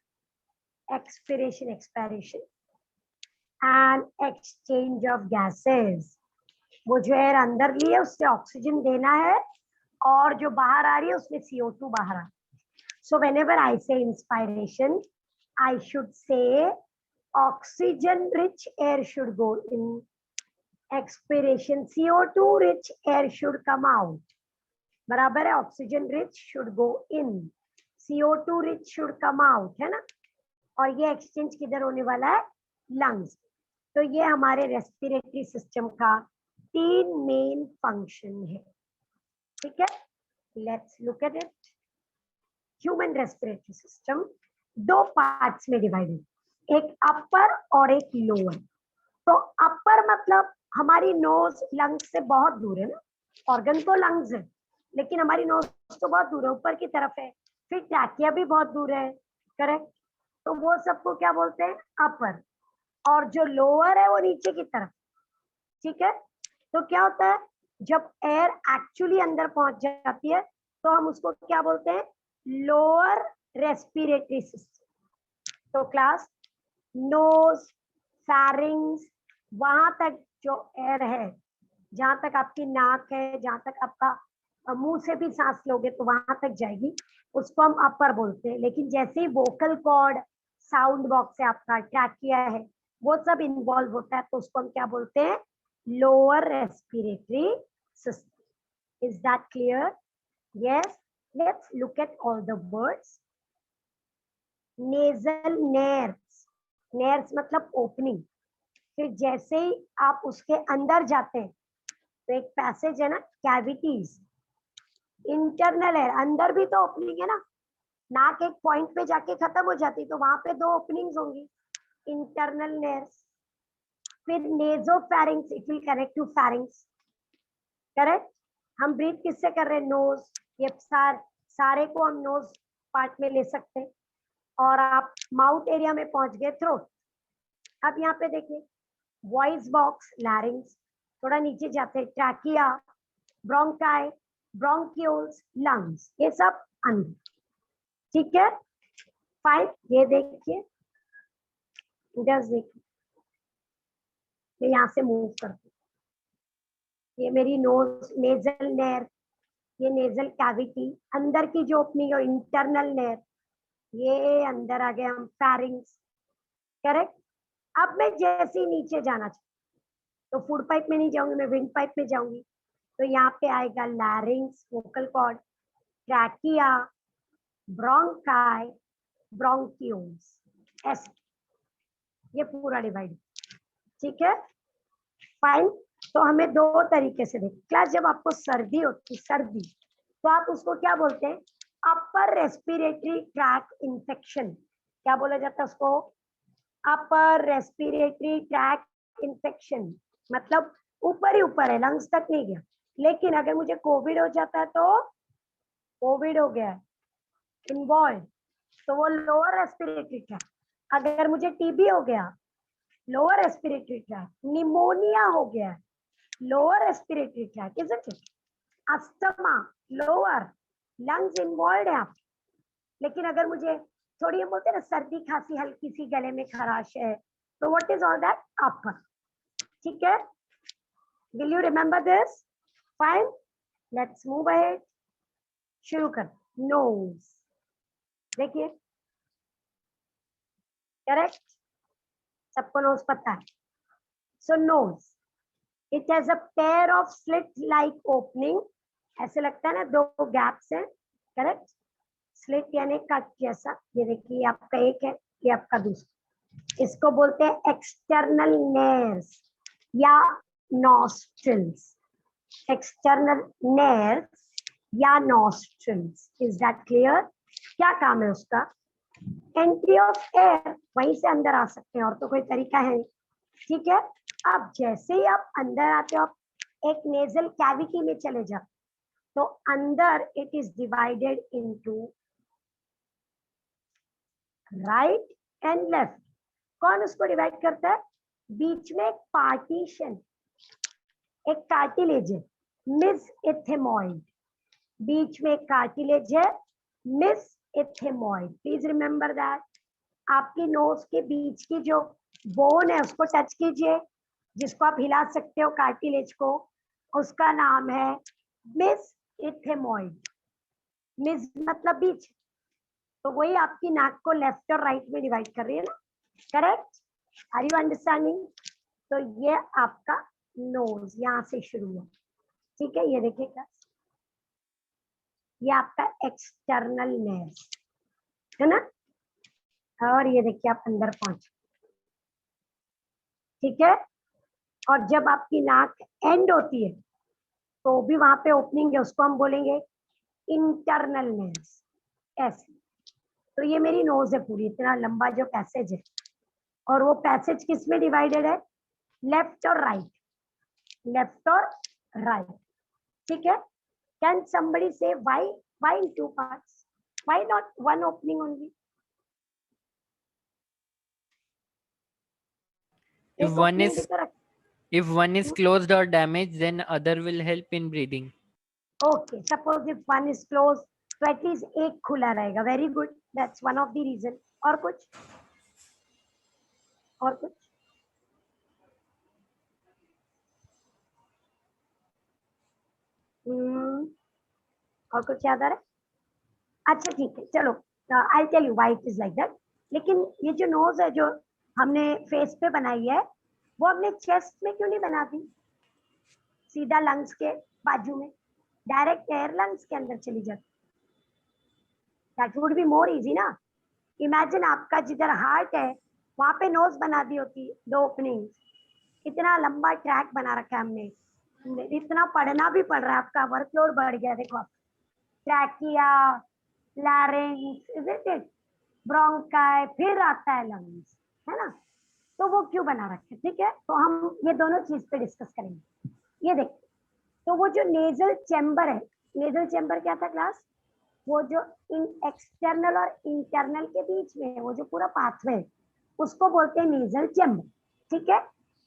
expiration, expiration. And exchange of gases, वो जो एयर अंदर लिए उससे ऑक्सीजन देना है और जो बाहर आ रही है उसमें CO2 बाहर आ रहा है। सो व्हेनेवर आई से inspiration, I should say oxygen rich air should go in, expiration CO2 rich air should come out. बराबर है, oxygen rich should go in, CO2 rich should come out, है ना। और ये एक्सचेंज किधर होने वाला है? लंग्स। तो ये हमारे रेस्पिरेटरी सिस्टम का 3 मेन फंक्शन है, ठीक है। Let's look at it. Human respiratory system 2 parts में डिवाइडेड, एक अपर और एक लोअर। तो अपर मतलब हमारी नोज लंग्स से बहुत दूर है ना, ऑर्गन तो लंग्स है लेकिन हमारी नोज तो बहुत दूर है, ऊपर की तरफ है। फिर ट्रैकिया भी बहुत दूर है, करेक्ट। तो वो सबको क्या बोलते हैं? अपर। और जो लोअर है वो नीचे की तरफ, ठीक है। तो क्या होता है, जब एयर एक्चुअली अंदर पहुंच जाती है तो हम उसको क्या बोलते हैं? Lower respiratory system. तो क्लास, नोज, फैरिंग्स, वहां तक जो एयर है, जहां तक आपकी नाक है, जहां तक आपका मुंह से भी सांस लोगे तो वहां तक जाएगी, उसको हम अपर बोलते हैं। लेकिन जैसे ही वोकल कॉर्ड, साउंड बॉक्स है आपका, ट्रैकिया है, वो सब इन्वॉल्व होता है तो उसको हम क्या बोलते हैं? Lower respiratory system. Is that clear? Yes, let's look at all the words. Nasal nerves, nerves मतलब ओपनिंग। फिर जैसे ही आप उसके अंदर जाते हैं तो एक पैसेज है ना, कैविटीज। इंटरनल एयर, अंदर भी तो ओपनिंग है ना, नाक एक पॉइंट पे जाके खत्म हो जाती तो वहां पे 2 ओपनिंग्स होंगी, इंटरनल नेर्व्स। फिर nasopharynx, it will connect to pharynx, correct. हम ब्रीथ किससे कर रहे हैं? नोज। ये सारे को हम नोज पार्ट में ले सकते हैं। और आप माउथ एरिया में पहुंच गए, थ्रोट। अब यहाँ पे देखिए, वॉइस बॉक्स, लैरिंग्स, थोड़ा नीचे जाते हैं, ट्रैकिया, ब्रोंकाई, ब्रोंक्यूल्स, लंग्स, ये सब अंदर, ठीक है। फाइन, ये देखिए, जस्ट देखिए, मैं यहाँ से मूव करती हूँ, ये मेरी नोज, नेजल नेर, ये नेजल कैविटी, अंदर की जो ओपनिंग है इंटरनल नेर, ये अंदर आ गए हम, फैरिंग्स, करेक्ट। अब मैं जैसे ही नीचे जाना चाहूँ तो फूड पाइप में नहीं जाऊंगी, मैं विंड पाइप में जाऊंगी। तो यहाँ पे आएगा larynx, vocal cord, trachea, bronchi, bronchioles, ऐसे ये पूरा डिवाइड, ठीक है। फाइन, तो हमें 2 तरीके से देख क्लास, जब आपको सर्दी होती, सर्दी, तो आप उसको क्या बोलते हैं? Upper respiratory tract infection. क्या बोला जाता है उसको? Upper respiratory tract infection. मतलब ऊपर ही ऊपर है, लंग्स तक नहीं गया। लेकिन अगर मुझे कोविड हो जाता है तो कोविड हो गया इन्वॉल्व, तो वो लोअर रेस्पिरेटरी ट्रैक। अगर मुझे टीबी हो गया, लोअर रेस्पिरेटरी ट्रैक। निमोनिया हो गया, lower respiratory tract, isn't it? Asthma, lower, lungs involve है आप। लेकिन अगर मुझे थोड़ी, हम बोलते हैं ना, सर्दी खांसी, हल्की सी गले में खराश है, तो what is all that? Upper, ठीक है। Will you remember this? Fine, let's move ahead, शुरू कर। नोज, देखिए, करेक्ट, सबको नोज पता है। So nose, it has a pair of slit like opening, ऐसे लगता है ना 2 गैप्स हैं, करेक्ट। स्लिट यानी कट जैसा, ये देखिए ये आपका एक है, ये आपका दूसरा। इसको बोलते हैं एक्सटर्नल नेर्स या नॉस्ट्रिल्स। एक्सटर्नल नेर्स या नॉस्ट्रिल्स, इज दैट क्लियर? क्या काम है उसका? एंट्री ऑफ एयर, वहीं से अंदर आ सकते हैं और तो कोई तरीका है नहीं, ठीक है। अब जैसे ही आप अंदर आते हो, आप एक नेजल कैविटी में चले जाओ, तो अंदर it is divided into right and left. कौन उसको डिवाइड करता है? बीच में एक पार्टीशन, एक कार्टिलेज है, मिस इथेमॉइड। बीच में एक कार्टिलेज है, मिस इथेमॉइड। Please remember that. आपकी नोज के बीच की जो बोन है उसको टच कीजिए, जिसको आप हिला सकते हो कार्टिलेज को, उसका नाम है मिस इथेमॉइड। मिस मतलब बीच, तो वही आपकी नाक को लेफ्ट और राइट में डिवाइड कर रही है ना, करेक्ट? Are you understanding? तो ये आपका नोज यहाँ से शुरू हुआ, ठीक है। ये देखिएगा, ये आपका एक्सटर्नल नेर्स है ना, और ये देखिए आप अंदर पहुंचे, ठीक है। और जब आपकी नाक एंड होती है तो भी वहां पे ओपनिंग है, उसको हम बोलेंगे इंटरनल नेर्स, ऐसे। तो ये मेरी नोज है पूरी, इतना लंबा जो पैसेज है, और वो पैसेज किस में डिवाइडेड है? लेफ्ट और राइट, लेफ्ट और राइट, ठीक है। कैन समबडी से why in two parts, why not one opening only? If एक one ओपनिंग भी is तो रख। if one is closed or damaged, then other will help in breathing. Okay, suppose if one is close, तो एटलीस्ट एक खुला रहेगा। Very good, that's one of the reason. और कुछ? और कुछ? और कुछ याद आ रहा है? अच्छा ठीक है, चलो I tell you why it is like that. लेकिन ये जो नोज है जो हमने फेस पे बनाई है, वो हमने चेस्ट में क्यों नहीं बना दी? सीधा लंग्स के बाजू में, डायरेक्ट एयर लंग्स के अंदर चली जाती, that would be more easy ना। इमेजिन आपका जिधर हार्ट है वहां पे नोज बना दी होती, दो ओपनिंग। इतना लंबा ट्रैक बना रखा है हमने, इतना पढ़ना भी पड़ रहा है, आपका वर्कलोड बढ़ गया। देखो आप, trachea, larynx, isn't it, bronchi, फिर आता है लंग्स, है ना। तो वो क्यों बना रखे, ठीक है। तो हम ये दोनों चीज पे डिस्कस करेंगे। ये देखिए, तो वो जो नेजल चैम्बर है, नेजल चैम्बर क्या था क्लास? वो जो इन एक्सटर्नल और इंटरनल के बीच में है, वो जो पूरा पाथवे है, उसको बोलते हैं नेजल चैम्बर, ठीक है।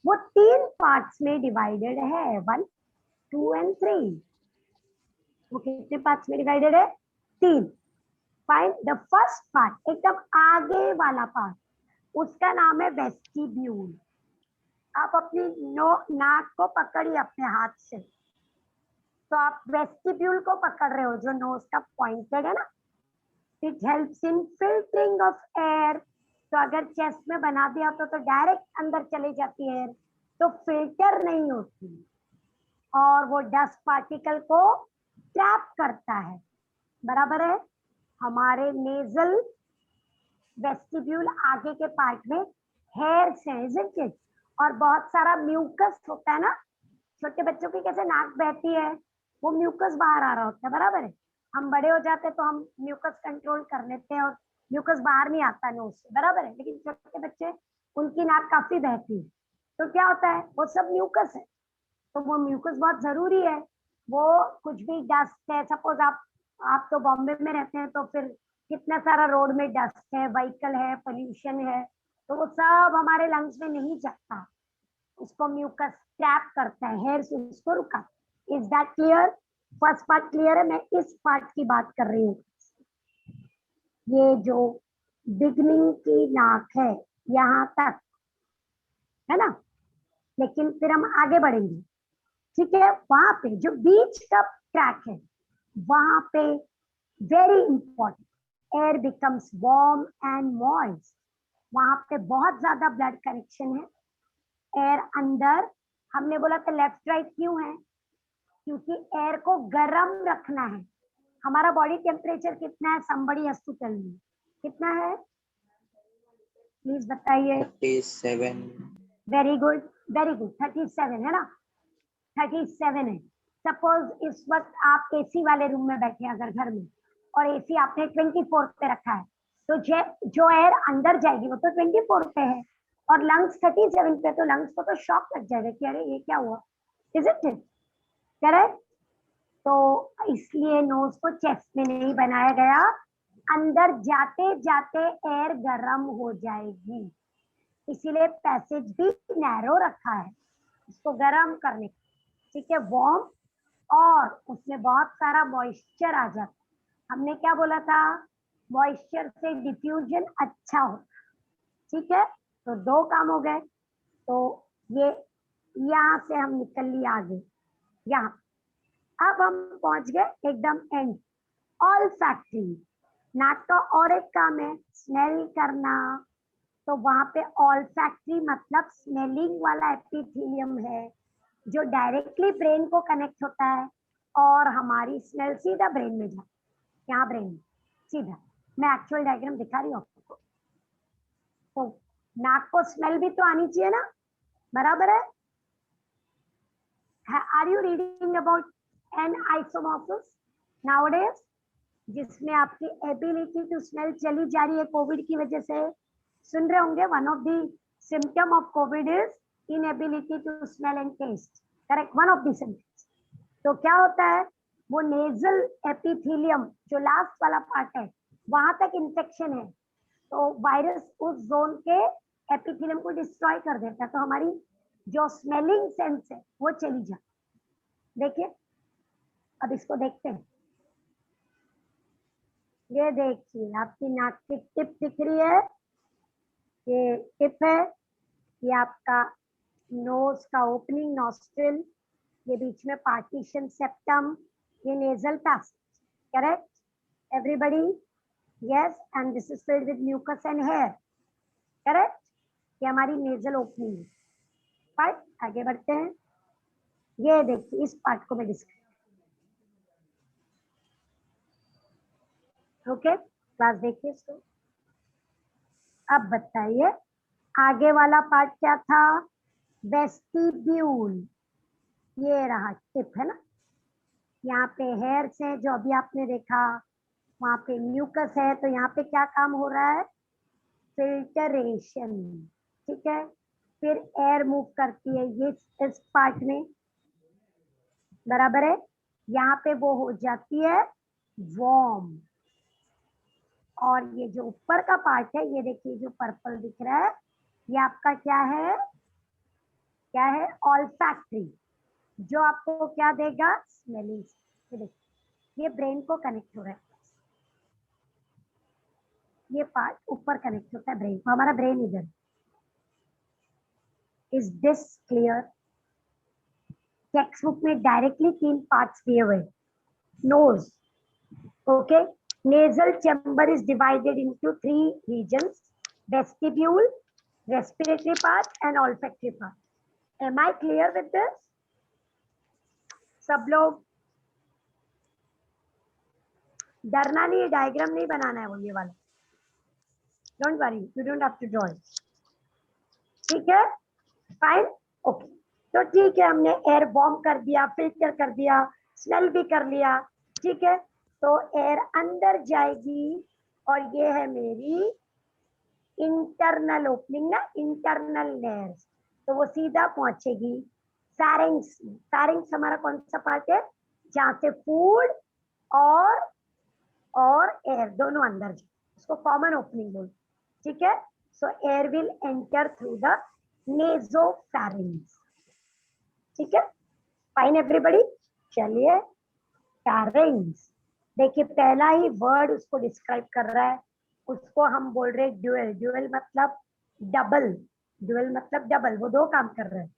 वो 3 पार्ट्स में डिवाइडेड है, 1, 2 एंड 3। वो कितने पार्ट्स में डिवाइडेड है? 3। फाइंड द फर्स्ट पार्ट, एकदम आगे वाला पार्ट, उसका नाम है वेस्टिब्यूल। आप अपनी नाक को पकड़िए अपने हाथ से, तो आप वेस्टिब्यूल को पकड़ रहे हो, जो नोज का पॉइंटेड है ना। It helps in filtering of air. तो अगर चेस्ट में बना दिया तो डायरेक्ट अंदर चली जाती है एयर, तो फिल्टर नहीं होती, और वो डस्ट पार्टिकल को ट्रैप करता है, बराबर है। हमारे नेजल वेस्टिब्यूल आगे के पार्ट में हेयर्स हैं, isn't it? और बहुत सारा म्यूकस होता है ना, छोटे बच्चों की कैसे नाक बहती है, वो म्यूकस बाहर आ रहा होता है, बराबर है। हम बड़े हो जाते हैं तो हम म्यूकस कंट्रोल कर लेते हैं और म्यूकस बाहर नहीं आता नोज से, बराबर है। लेकिन छोटे बच्चे, उनकी नाक काफी बहती है, तो क्या होता है, वो सब म्यूकस है। तो वो म्यूकस बहुत जरूरी है। वो कुछ भी डस्ट है, सपोज आप तो बॉम्बे में रहते हैं, तो फिर कितना सारा रोड में डस्ट है, व्हीकल है, पोल्यूशन है, तो वो सब हमारे लंग्स में नहीं जाता, उसको म्यूकस ट्रैप करता है, हेयर से उसको रुका। Is that clear? First part clear है? मैं इस पार्ट की बात कर रही हूँ, ये जो बिगनिंग की नाक है यहाँ तक, है ना। लेकिन फिर हम आगे बढ़ेंगे, ठीक है। वहां पे जो बीच का ट्रैक है, वहां पे very important, air becomes warm and moist. वहां पे बहुत ज्यादा ब्लड कनेक्शन है एयर अंदर। हमने बोला था लेफ्ट राइट क्यों है? क्योंकि एयर को गर्म रखना है, हमारा बॉडी टेम्परेचर कितना है? somebody has to tell me. कितना है प्लीज बताइए. 37. वेरी गुड 37 है ना. 37 है. सपोज इस वक्त आप एसी वाले रूम में बैठे हैं अगर घर में, और एसी आपने 24 पे रखा है, तो जो एयर अंदर जाएगी वो तो 24 पे है, और लंग्स 37 पे, तो लंग्स को तो शॉक लग जाएगा कि अरे ये क्या हुआ. Is it correct? तो इसलिए नोज को चेस्ट में नहीं बनाया गया. अंदर जाते जाते एयर गर्म हो जाएगी, इसीलिए पैसेज भी नैरो रखा है इसको गर्म करने. ठीक है, वार्म, और उसमें बहुत सारा मॉइस्चर आ जाता. हमने क्या बोला था? मॉइस्चर से डिफ्यूजन अच्छा होता. ठीक है, तो दो काम हो गए. तो ये यहाँ से हम निकल लिए आगे. यहाँ अब हम पहुंच गए एकदम एंड. All factory. नाक का और एक काम है स्मेल करना, तो वहां पे ऑल फैक्ट्री मतलब स्मेलिंग वाला एपिथेलियम है जो डायरेक्टली ब्रेन को कनेक्ट होता है, और हमारी स्मेल सीधा ब्रेन में जाती है. यहाँ ब्रेन में सीधा. मैं एक्चुअल डायग्राम दिखा रही हूँ आपको. तो नाक को स्मेल भी तो आनी चाहिए ना, बराबर है. Are you reading about an isomorphism nowadays, जिसमें आपकी एबिलिटी टू स्मेल चली जा रही है कोविड की वजह से? सुन रहे होंगे, one of the symptom of COVID is inability to smell and taste. Correct, one of the symptoms. तो क्या होता है, वो नेजल एपिथेलियम जो लास्ट वाला पार्ट है वहां तक इंफेक्शन है, तो वायरस उस जोन के एपिथेलियम को डिस्ट्रॉय कर देता है, तो हमारी जो स्मेलिंग सेंस है वो चली जाती. देखिए, अब इसको देखते हैं. ये देखिए, आपकी नाक की टिप दिख रही है, ये टिप है. ये आपका नोज का ओपनिंग नॉस्ट्रिल, ये बीच में पार्टीशन सेप्टम, ये nasal passage. Correct everybody? Yes. And this is filled with mucus and hair. Correct, ये हमारी नेजल ओपनिंग है. फाइन, आगे बढ़ते हैं. ये देखिए, इस पार्ट को मैं डिस्क्राइब. ओके, क्लास देखिए इसको. अब बताइए आगे वाला पार्ट क्या था? वेस्टिब्यूल. ये रहा टिप है ना, यहाँ पे हेयर्स है जो अभी आपने देखा, वहां पे म्यूकस है, तो यहाँ पे क्या काम हो रहा है? फिल्टरेशन. ठीक है, फिर एयर मूव करती है ये इस पार्ट में, बराबर है. यहाँ पे वो हो जाती है वार्म, और ये जो ऊपर का पार्ट है, ये देखिए जो पर्पल दिख रहा है, ये आपका क्या है? क्या है? ऑल्फैक्टरी, जो आपको क्या देगा? स्मेलिंग. ये देखिए, ये ब्रेन को कनेक्ट हो रहा है. ये पार्ट ऊपर कनेक्ट होता है ब्रेन को. हमारा ब्रेन इधर. Is this clear? Textbook में डायरेक्टली 3 पार्ट्स दिए हुए. Nose, okay. Nasal chamber is divided into 3 regions: vestibule, respiratory part, and olfactory part. Am I clear with this? सब लोग डरना नहीं, डायग्राम नहीं बनाना है वो ये वाला. Don't worry, you don't have to draw it. ठीक है, फाइन, ओके. तो ठीक है, हमने एयर वार्म कर दिया, फिल्टर कर दिया, स्मेल भी कर लिया. ठीक है, तो एयर अंदर जाएगी, और ये है मेरी इंटरनल ओपनिंग ना, इंटरनल लेयर्स, तो वो सीधा पहुंचेगी फैरिंग्स. फैरिंग्स हमारा कौन सा पार्ट है? जहां से फूड और एयर दोनों अंदर जाए, उसको कॉमन ओपनिंग बोलते. ठीक है, सो air will enter through the नेसोफैरिंग्स. ठीक है, फाइन एवरीबॉडी. चलिए, फैरिंग्स. देखिए, पहला ही वर्ड उसको डिस्क्राइब कर रहा है, उसको हम बोल रहे हैं ड्यूअल. ड्यूअल मतलब डबल. ड्यूअल मतलब डबल, वो 2 काम कर रहे हैं,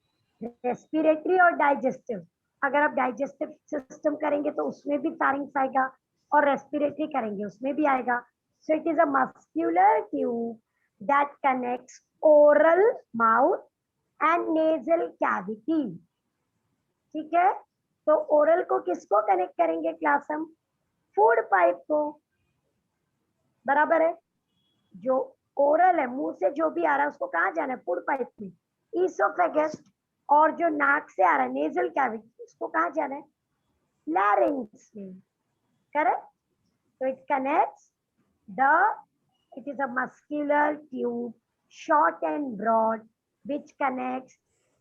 रेस्पिरेटरी और डाइजेस्टिव. अगर आप डाइजेस्टिव सिस्टम करेंगे तो उसमें भी फैरिंग्स आएगा, और रेस्पिरेटरी करेंगे उसमें भी आएगा. So it is a muscular tube that connects oral mouth and nasal cavity. ठीक है, तो ओरल को किसको कनेक्ट करेंगे क्लास? हम फूड पाइप को, बराबर है। जो ओरल है, मुंह से जो भी आ रहा है उसको कहाँ जाना है? फूड पाइप में, ईसोफेगस। और जो नाक से आ रहा है, नेजल कैविटी, उसको कहाँ जाना है? लैरिंग्स में, correct. So it connects it is a muscular tube, short and broad, which connects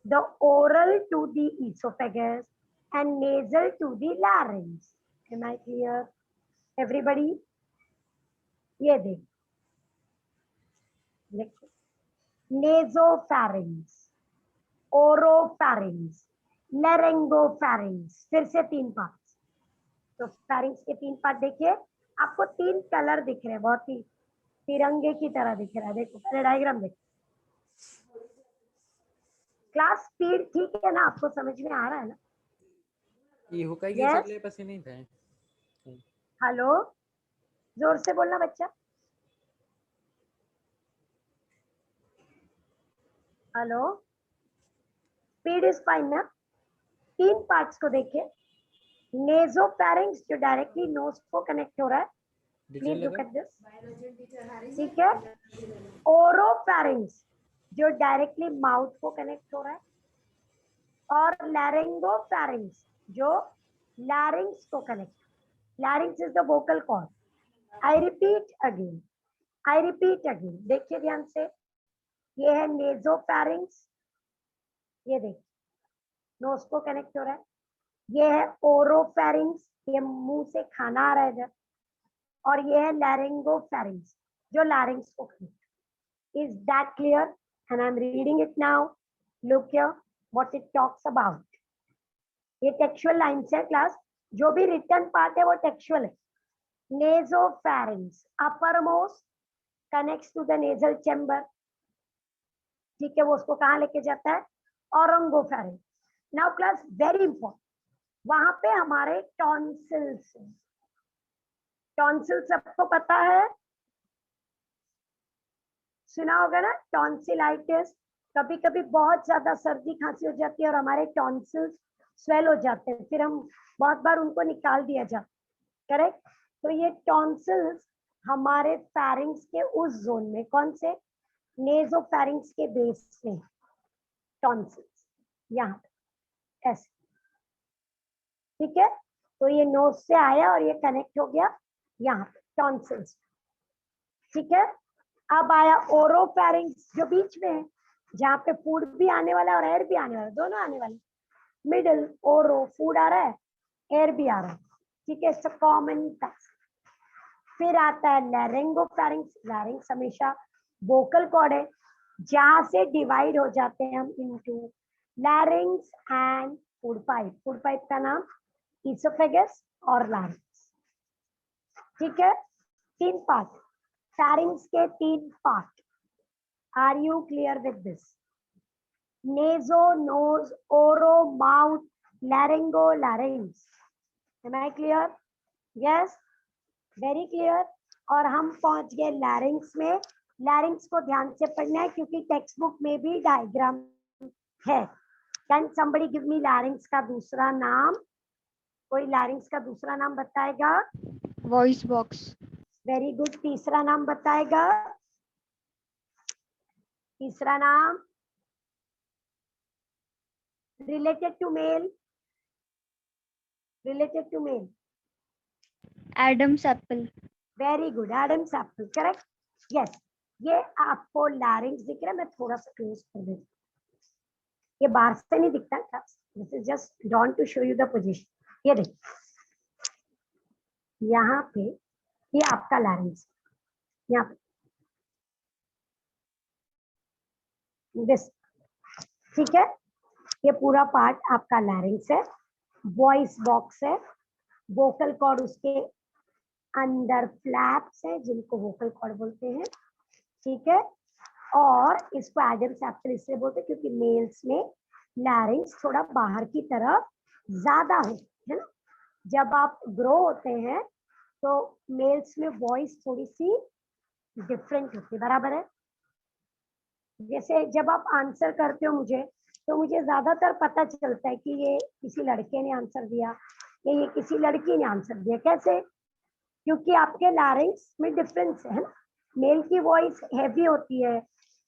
the oral to the esophagus and nasal to the larynx. Am I clear, everybody? ये देख, nasopharynx, oropharynx, laryngopharynx, फिर से 3 पार्ट। तो फैरिंग्स के 3 पार्ट देखिए, आपको 3 कलर दिख रहे हैं, बहुत ही तिरंगे की तरह दिख रहा है। देखो पहले डायग्राम देखो। क्लास स्पीड ठीक है ना? आपको समझ में आ रहा है ना? ये हुका की Yes? चले पसी नहीं था। हेलो, जोर से बोलना बच्चा। हेलो, स्पीड इज फाइन ना? 3 पार्ट्स को देखिए। नेजोफैरिंक्स जो डायरेक्टली नोज को कनेक्ट हो रहा है, प्लीज लुक एट दिस, ठीक है। ओरोफैरिंक्स जो डायरेक्टली माउथ को कनेक्ट हो रहा है, और लैरिंगोफैरिंक्स जो लैरिंग्स को connect. Larynx is the vocal cord. I repeat again, देखिए ध्यान से। ये है नेजोफैरिंक्स, ये देखिए नोज को कनेक्ट हो रहा है। ये है ओरोफैरिंक्स, ये मुंह से खाना आ रहा है इधर। और ये है लैरिंगोफैरिंक्स जो लैरिंग्स को connect. Is that clear? And I am reading it now. Look here what it talks about. ये टेक्सचुअल लाइंस है क्लास, जो भी रिटन पार्ट है वो टेक्सचुअल है। Nasopharynx uppermost connects to the nasal chamber, ठीक है। वो उसको कहाँ लेके जाता है? Oropharynx. Now class very important, वहां पे हमारे टॉन्सिल्स, टॉन्सिल सबको पता है, सुना होगा ना? टॉन्सिलाइटिस, कभी कभी बहुत ज्यादा सर्दी खांसी हो जाती है और हमारे टॉन्सिल्स स्वेल हो जाते हैं, फिर हम बहुत बार उनको निकाल दिया जाता, करेक्ट। तो ये टॉन्सिल्स हमारे फैरिंग्स के उस जोन में, कौन से? नेजोफैरिंग्स के बेस में टॉन्सिल्स, यहाँ ऐसे, ठीक है। तो ये नोज से आया और ये कनेक्ट हो गया यहाँ पे टॉन्सिल्स, ठीक है। अब आया ओरोफैरिंग्स जो बीच में है, जहाँ पे फूड भी आने वाला है और एयर भी आने वाला है, दोनों आने वाले। मिडल ओरो, फूड आ रहा है, एयर भी आ रहा है, ठीक है। It's a common tax. फिर आता है लैरिंगोफैरिंग्स। लैरिंग्स हमेशा वोकल कॉर्ड है, जहां से डिवाइड हो जाते हैं हम into लैरिंग्स and food pipe. Food pipe का नाम ईसोफेगस और लैरिंग्स, ठीक है। 3 पार्ट, फैरिंग्स के 3 part. Are you clear with this? Naso, nose, oro, mouth, laryngo, larynx. Am I clear? Yes, very clear. और हम पहुंच गए लैरिंग्स में। लैरिंग्स को ध्यान से पढ़ना है क्योंकि टेक्स्ट बुक में भी डायग्राम है। Can somebody give me larynx का दूसरा नाम? कोई लैरिंग्स का दूसरा नाम बताएगा? Voice box. Very good. तीसरा नाम बताएगा? तीसरा नाम related to male, related to male. Adam's apple. Very good, Adam's apple, correct. Yes, ये आपको लैरिंग्स दिख रहा है। मैं थोड़ा सा क्लोज कर देती हूँ, ये बाहर से नहीं दिखता था। This is just drawn to show you the position. ये देखिए यहाँ पे, ये आपका लैरिंग्स, यहाँ पे दिस, ठीक है। ये पूरा पार्ट आपका लैरिंग्स है। वॉइस बॉक्स है, वोकल कॉर्ड उसके अंदर फ्लैप्स है जिनको वोकल कॉर्ड बोलते हैं, ठीक है। और इसको एडम्स एप्पल इसलिए बोलते हैं क्योंकि मेल्स में लैरिंग्स थोड़ा बाहर की तरफ ज्यादा होती है ना। जब आप ग्रो होते हैं तो मेल्स में वॉइस थोड़ी सी डिफरेंट होती है, बराबर है। जैसे जब आप आंसर करते हो मुझे, तो मुझे ज्यादातर पता चलता है कि ये किसी लड़के ने आंसर दिया या ये किसी लड़की ने आंसर दिया। कैसे? क्योंकि आपके लैरिंग्स में डिफरेंस है ना, मेल की वॉइस हैवी होती है,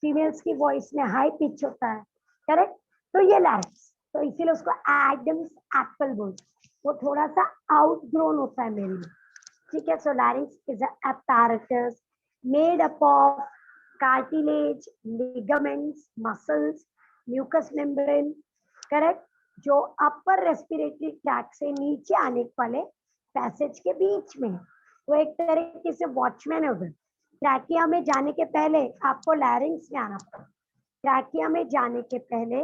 फीमेल्स की वॉइस में हाई पिच होता है, करेक्ट। तो ये लैरिंग्स, तो इसीलिए उसको एडम्स एप्पल बोलते हैं, वो थोड़ा सा आउटग्रोन होता है मेल में, ठीक है। So larynx is a apparatus made up of cartilage, ligaments, muscles, mucous membrane, correct, जो अपर रेस्पिरेटरी ट्रैक से नीचे आने वाले पैसेज के बीच में है। वो एक तरीके से वॉचमैन है उधर। ट्रैकिया में जाने के पहले आपको लैरिंग्स में आना पड़ेगा, ट्रैकिया में जाने के पहले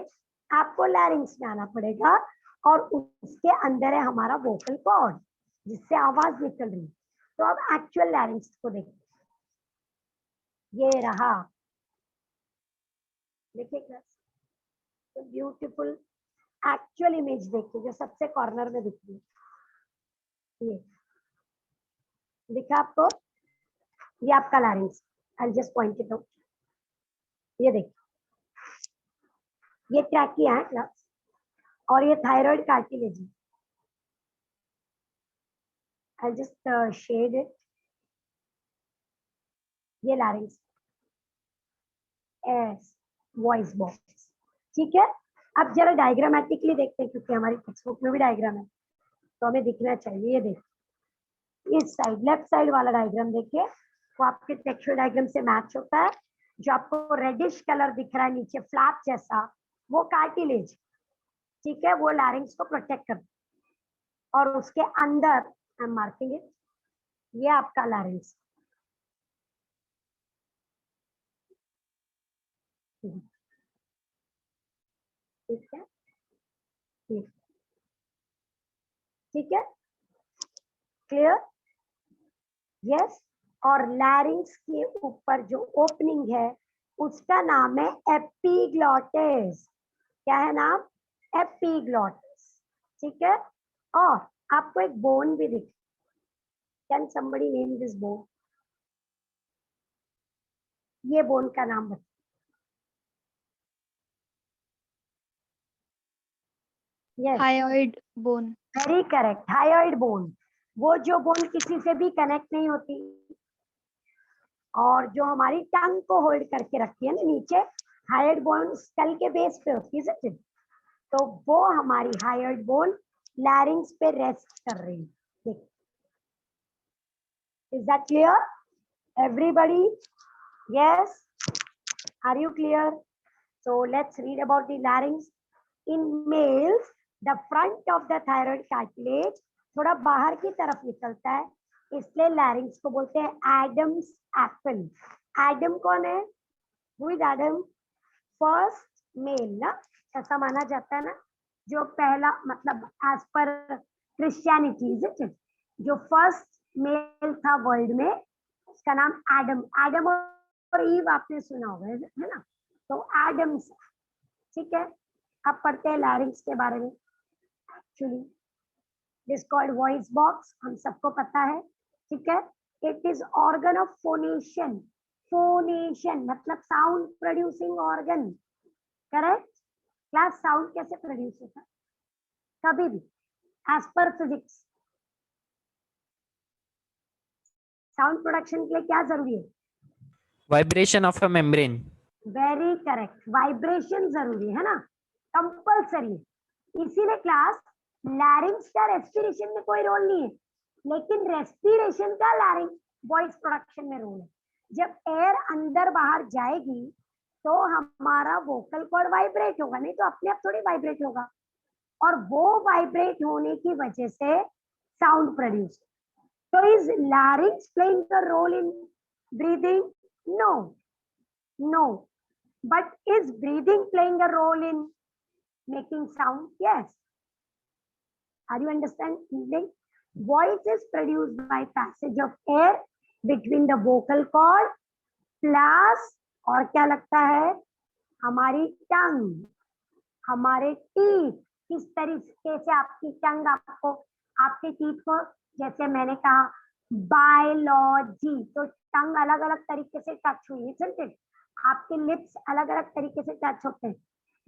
आपको लैरिंग्स में आना पड़ेगा, और उसके अंदर है हमारा वोकल कॉर्ड जिससे आवाज निकल रही है। तो अब एक्चुअल लैरिंग्स को देखिए, ये रहा, देखिए क्लास, तो ब्यूटीफुल एक्चुअल इमेज देखिए जो सबसे कॉर्नर में दिख रही है, ये दिखा आपको, ये आपका लैरिंग्स, I just point it out, ये देखिए, ये ट्रैकिया है क्लास, और ये थायराइड कार्टिलेज है। आई जस्ट शेड इट, ये लैरिंग्स, एस वॉइस बॉक्स, ठीक है। अब जरा डायग्रामेटिकली देखते हैं, क्योंकि हमारी टेक्स्ट बुक में भी डायग्राम है तो हमें दिखना चाहिए। ये देखिए, इस साइड लेफ्ट साइड वाला डायग्राम देखिए, वो आपके टेक्सचुअल डायग्राम से मैच होता है। जो आपको रेडिश कलर दिख रहा है नीचे फ्लैप जैसा, वो कार्टिलेज, ठीक है, वो लैरिंग्स को प्रोटेक्ट करता है। और उसके अंदर आई एम मार्किंग इट, ये आपका लैरिंग्स, ठीक है, ठीक है, क्लियर, यस। और लैरिंग्स के ऊपर जो ओपनिंग है उसका नाम है एपिग्लॉटिस। क्या है नाम? एपिग्लॉटिस, ठीक है। और आपको एक बोन भी दिख, can somebody name this bone? ये बोन का नाम बता। Yes, hyoid bone. Very correct, hyoid bone. वो जो बोन किसी से भी कनेक्ट नहीं होती और जो हमारी टंग को होल्ड करके रखती है ना नीचे, हायोइड बोन स्कल के बेस पे होती है, तो वो हमारी हायोइड बोन लैरिंग्स पे रेस्ट कर रही है। Is that clear everybody? Yes, are you clear? So let's read about the larynx. In males, the front of the thyroid cartilage थोड़ा बाहर की तरफ निकलता है, इसलिए लैरिंग्स को बोलते हैं एडम्स एप्पल। एडम कौन है? Who is Adam? First male ना, ऐसा माना जाता है ना, जो पहला, मतलब एज पर क्रिश्चियनिटी, जो फर्स्ट मेल था वर्ल्ड में, उसका नाम एडम। एडम और ईव आपने सुना होगा, है ना, तो एडम्स, ठीक है। अब पढ़ते हैं लैरिंग्स के बारे में। Actually this called voice box, हम सबको पता है, ठीक है। It is organ of phonation. Phonation मतलब sound producing organ, correct. Class, sound कैसे प्रोड्यूस होता है? कभी भी as per physics sound production के लिए क्या जरूरी है? Vibration of a membrane. Very correct, vibration जरूरी है ना, कंपल्सरी। इसीलिए क्लास लैरिंग्स का रेस्पिरेशन में कोई रोल नहीं है, लेकिन रेस्पिरेशन का लैरिंग वॉइस प्रोडक्शन में रोल है। जब एयर अंदर बाहर जाएगी तो हमारा वोकल कॉर्ड वाइब्रेट होगा, नहीं तो अपने आप थोड़ी वाइब्रेट होगा, और वो वाइब्रेट होने की वजह से साउंड प्रोड्यूस। तो is larynx playing the role in breathing? No, no, but is breathing playing a role in making sound? Yes. Are you understanding? Voice is produced by passage of air between the vocal cord plus, और क्या लगता है, हमारी टंग, हमारे टीथ। किस तरीके से आपकी टंग आपको, आपके टीथ को, जैसे मैंने कहा बायोलॉजी, तो टंग अलग अलग तरीके से टच हुई है, आपके लिप्स अलग अलग तरीके से टच होते हैं।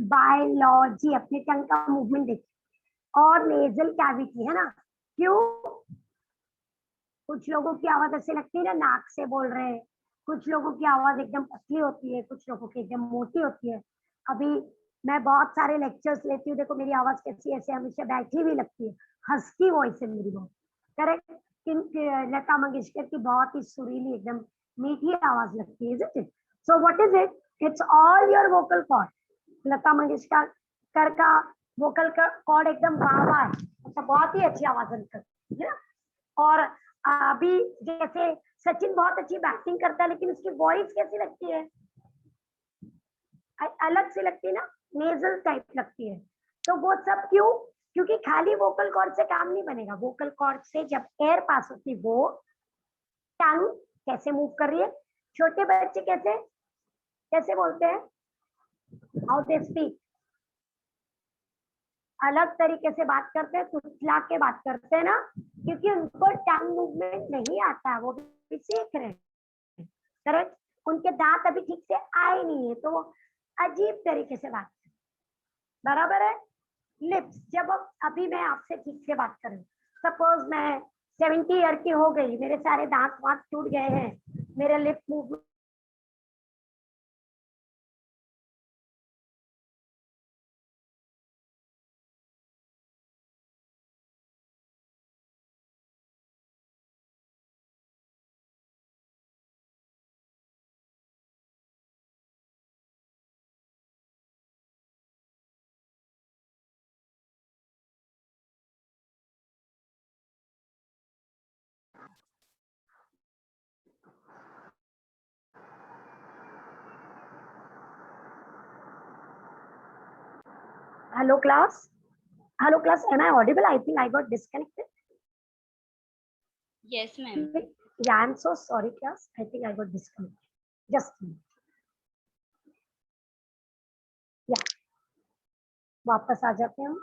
बायोलॉजी, अपने टंग का मूवमेंट देखिए। और नेजल कैविटी है ना, क्यों? कुछ लोगों की आवाज ऐसे लगती है ना नाक से बोल रहे हैं, कुछ लोगों की आवाज एकदम पतली होती है, कुछ लोगों की एकदम मोटी होती है। अभी मैं बहुत सारे लेक्चर्स लेती हूँ, देखो मेरी आवाज कैसी ऐसे हमेशा बैठी हुई लगती है, हस्की वॉइस है मेरी बहुत। करेक्ट। लता मंगेशकर की बहुत ही सुरीली एकदम मीठी आवाज लगती है, isn't it? So what is it? It's all your vocal cord. Lata Mangeshkar का वोकल कॉर्ड एकदम वाह है, अच्छा बहुत ही अच्छी आवाज है ना। और अभी जैसे सचिन बहुत अच्छी बैटिंग करता है, लेकिन उसकी वॉइस कैसी लगती है, अलग से लगती है ना, नेजल टाइप लगती है। तो वो सब क्यों? क्योंकि खाली वोकल कॉर्ड से काम नहीं बनेगा। वोकल कॉर्ड से जब एयर पास होती, वो टंग कैसे मूव कर रही है, छोटे बच्चे कैसे कैसे बोलते हैं, हाउ दे स्पीक, अलग तरीके से बात करते हैं, कुचला के बात करते हैं ना, क्योंकि उनको टंग मूवमेंट नहीं आता, वो भी सीख रहे हैं। करेक्ट। उनके दांत अभी ठीक से आए नहीं है, तो वो अजीब तरीके से बात करते, बराबर है। लिप्स, जब अभी मैं आपसे ठीक से बात करूं, सपोज मैं 70 ईयर की हो गई, मेरे सारे दांत वांत टूट गए हैं, मेरे lip move Hello class. Hello class. Am I audible? I think I got disconnected. Yes, ma'am. Yeah, I'm so sorry class. I think I got disconnected. Just a minute. Yeah. वापस आ जाते हैं हम।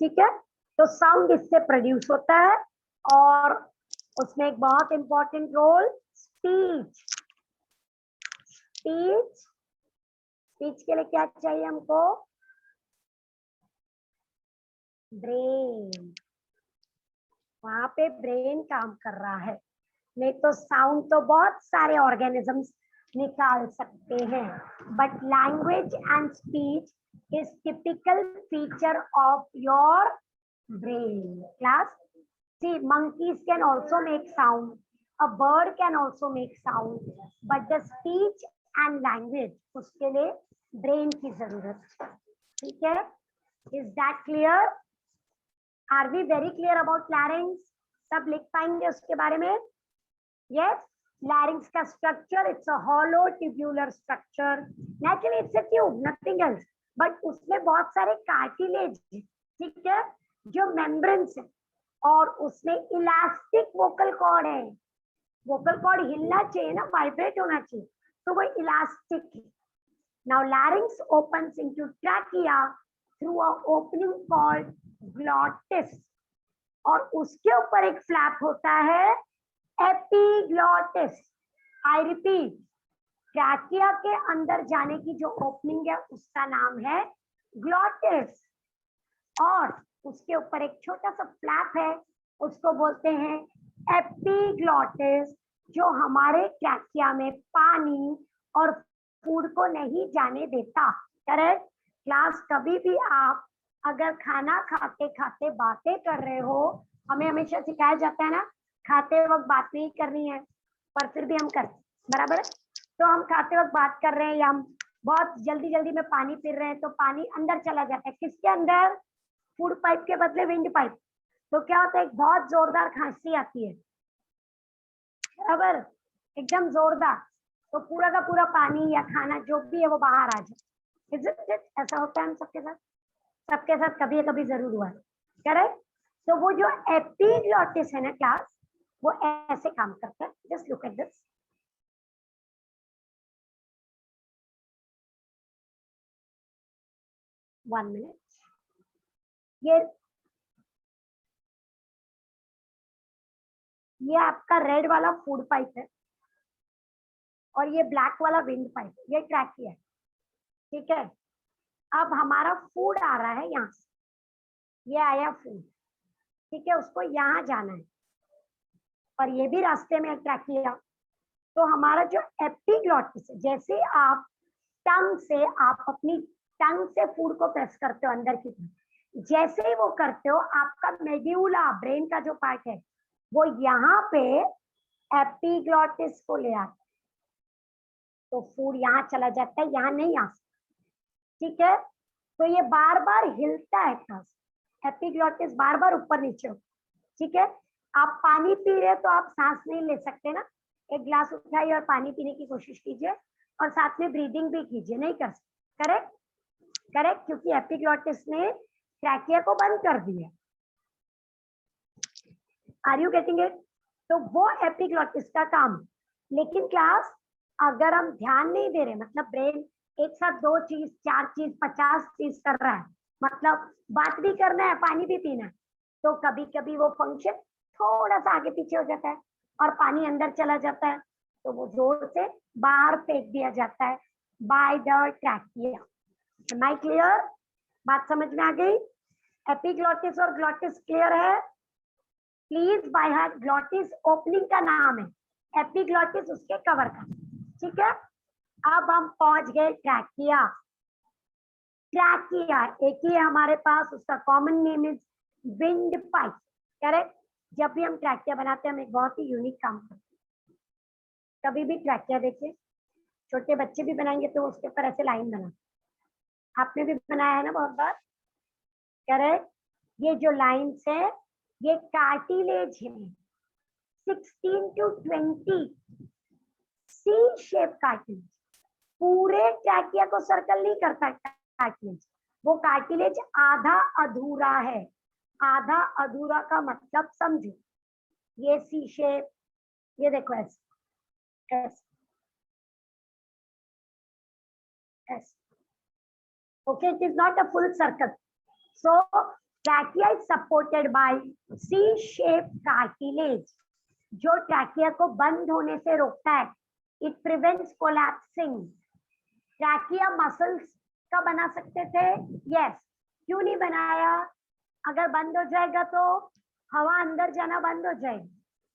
ठीक है, तो साउंड इससे प्रोड्यूस होता है और उसमें एक बहुत important role speech. Speech speech के लिए क्या चाहिए हमको? ब्रेन। वहां पे ब्रेन काम कर रहा है, नहीं तो साउंड तो बहुत सारे ऑर्गेनिजम्स निकाल सकते हैं, but language and speech is typical feature of your brain. Class, see, monkeys can also make sound, a bird can also make sound, but the speech and language, उसके लिए brain की जरूरत है। ठीक है, is that clear? Are we very clear about larynx? सब लिख पाएंगे उसके बारे में? Yes, larynx का structure, it's a hollow tubular structure. Naturally, it's a tube, nothing else. But उसमें बहुत सारे कार्टिलेज, ठीक है, जो मेम्ब्रेन्स है, और उसमें इलास्टिक वोकल कॉर्ड है। वोकल कॉर्ड हिलना चाहिए ना, वाइब्रेट होना चाहिए, तो वो इलास्टिक है। Now larynx opens into trachea through a opening called glottis, और उसके ऊपर एक फ्लैप होता है एपिग्लॉटिस। आई रिपीट, ट्रैकिया के अंदर जाने की जो ओपनिंग है उसका नाम है ग्लॉटिस, और उसके ऊपर एक छोटा सा फ्लैप है, उसको बोलते हैं एपिग्लॉटिस, जो हमारे ट्रैकिया में पानी और फूड को नहीं जाने देता। करेक्ट। क्लास, कभी भी आप अगर खाना खाते खाते बातें कर रहे हो, हमें हमेशा सिखाया जाता है ना, खाते वक्त बात नहीं करनी है, पर फिर भी हम करते, बराबर है। तो हम खाते वक्त बात कर रहे हैं, या हम बहुत जल्दी जल्दी में पानी पी रहे हैं, तो पानी अंदर चला जाता है, किसके अंदर? फूड पाइप के बदले विंड पाइप। तो क्या होता है, एक बहुत जोरदार खांसी आती है, बराबर, एकदम जोरदार, तो पूरा का पूरा पानी या खाना जो भी है वो बाहर आ जाए। ऐसा होता है हम सबके साथ कभी कभी जरूर हुआ है। करेक्ट। तो वो जो एपिग्लॉटिस है ना क्लास, वो ऐसे काम करता है। Just look at this. One minute. ये आपका रेड वाला फूड पाइप है, और ये ब्लैक वाला विंड पाइप, ये ट्रैकिया है। ठीक है, अब हमारा फूड आ रहा है यहाँ से, ये आया फूड, ठीक है, उसको यहाँ जाना है और ये भी रास्ते में ट्रैकिया। तो हमारा जो एपिग्लॉटिस है, जैसे आप टंग से, आप अपनी टंग से फूड को प्रेस करते हो अंदर की तरफ, जैसे ही वो करते हो आपका मेड्यूला, ब्रेन का जो पार्ट है, वो यहाँ पे एपिग्लॉटिस को ले आता है, तो फूड यहाँ चला जाता है, यहाँ नहीं आ सकता। ठीक है, तो ये बार बार हिलता है क्लास, एपिग्लॉटिस बार बार ऊपर नीचे। ठीक है, आप पानी पी रहे तो आप सांस नहीं ले सकते ना, एक ग्लास उठाइए और पानी पीने की कोशिश कीजिए और साथ में ब्रीदिंग भी कीजिए, नहीं कर सकते। करेक्ट, करेक्ट, क्योंकि एपिग्लॉटिस ने ट्रैकिया को बंद कर दिया। Are you getting it? तो वो एपिग्लॉटिस का काम। लेकिन क्लास अगर हम ध्यान नहीं दे रहे, मतलब ब्रेन एक साथ 2 चीज, 4 चीज, 50 चीज कर रहा है, मतलब बात भी करना है, पानी भी पीना है, तो कभी कभी वो फंक्शन थोड़ा सा आगे पीछे हो जाता है और पानी अंदर चला जाता है, तो वो जोर से बाहर फेंक दिया जाता है by the trachea. Am I clear? बात समझ में आ गई? एपिग्लॉटिस और ग्लॉटिस क्लियर है? Please by heart, glottis opening का नाम है, एपिग्लॉटिस उसके कवर का। ठीक है, अब हम पहुंच गए ट्रैकिया। ट्रैकिया एक ही है हमारे पास, उसका common name is wind pipe. Correct, जब भी हम ट्रैकिया बनाते हैं हम एक बहुत ही यूनिक काम करते हैं। कभी भी ट्रैकिया देखिए, छोटे बच्चे भी बनाएंगे तो उसके ऊपर ऐसे लाइन बना, आपने भी बनाया है ना बहुत बार। करेक्ट, ये जो लाइन्स है ये कार्टिलेज है, 16 to 20 सी शेप कार्टिलेज। पूरे ट्रैकिया को सर्कल नहीं करता कार्टिलेज, वो कार्टिलेज आधा अधूरा है। आधा अधूरा का मतलब समझो, ये सी शेप, ये देखो ऐसे ऐसे ऐसे। Okay, it is not a full circle. So trachea is supported by C-shaped cartilage, जो ट्रैकिया को बंद होने से रोकता है। It prevents collapsing. Trachea muscles का बना सकते थे, yes, क्यों नहीं बनाया? अगर बंद हो जाएगा तो हवा अंदर जाना बंद हो जाएगी।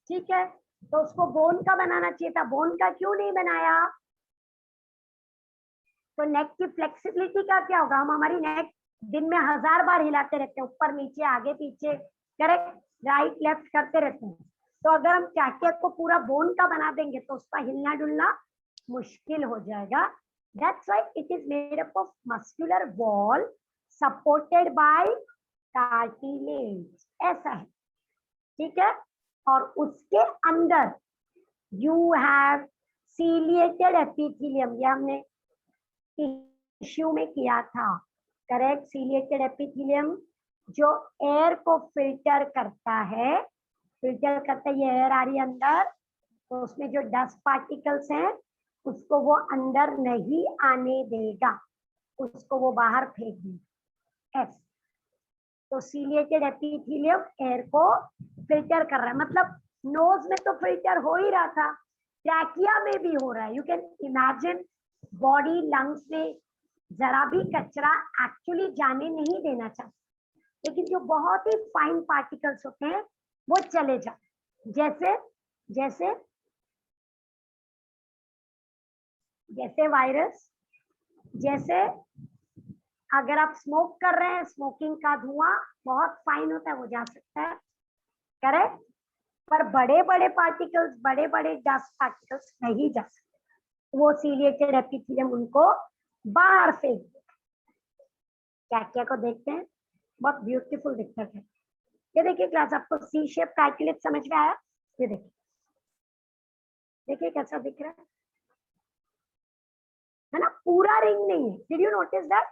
ठीक है, तो उसको बोन का बनाना चाहिए था, बोन का क्यों नहीं बनाया? तो नेक की फ्लेक्सिबिलिटी का क्या होगा? हम हमारी नेक दिन में 1000 बार हिलाते रहते हैं, ऊपर नीचे आगे पीछे, करेक्ट, राइट लेफ्ट करते रहते हैं। तो अगर हम ट्रैकिया को पूरा बोन का बना देंगे तो उसका हिलना डुलना मुश्किल हो जाएगा। That's why it is made up of muscular wall supported by cartilage, ऐसा है। ठीक है, और उसके अंदर यू हैव सीलिएटेड एपिथेलियम, ये हमने टिश्यू में किया था। करेक्ट, सीलिएटेड एपिथेलियम जो एयर को फिल्टर करता है, फिल्टर करता है, ये एयर आ रही है अंदर, तो उसमें जो डस्ट पार्टिकल्स हैं उसको वो अंदर नहीं आने देगा, उसको वो बाहर फेंक देगा। ऐसे, तो सीलिएटेड एपिथेलियम एयर को फिल्टर कर रहा है, मतलब नोज में तो फिल्टर हो ही रहा था, ट्रैकिया में भी हो रहा है। You can imagine, body lungs में जरा भी कचरा एक्चुअली जाने नहीं देना चाहते, लेकिन जो बहुत ही फाइन पार्टिकल्स होते हैं वो चले जाते, जैसे जैसे जैसे वायरस, जैसे अगर आप स्मोक कर रहे हैं, स्मोकिंग का धुआं बहुत फाइन होता है, वो जा सकता है। करेक्ट, पर बड़े बड़े पार्टिकल्स, बड़े बड़े डस्ट पार्टिकल्स नहीं जा सकते, वो सीलिएटेड एपिथेलियम उनको बाहर फेंक देता। ट्रैकिया को देखते हैं, बहुत ब्यूटीफुल दिखता है। ये देखिए क्लास, आपको सी शेप कार्टिलेज समझ में आया? ये देखिए, देखिए कैसा दिख रहा है ना, पूरा रिंग नहीं है। Did you notice that?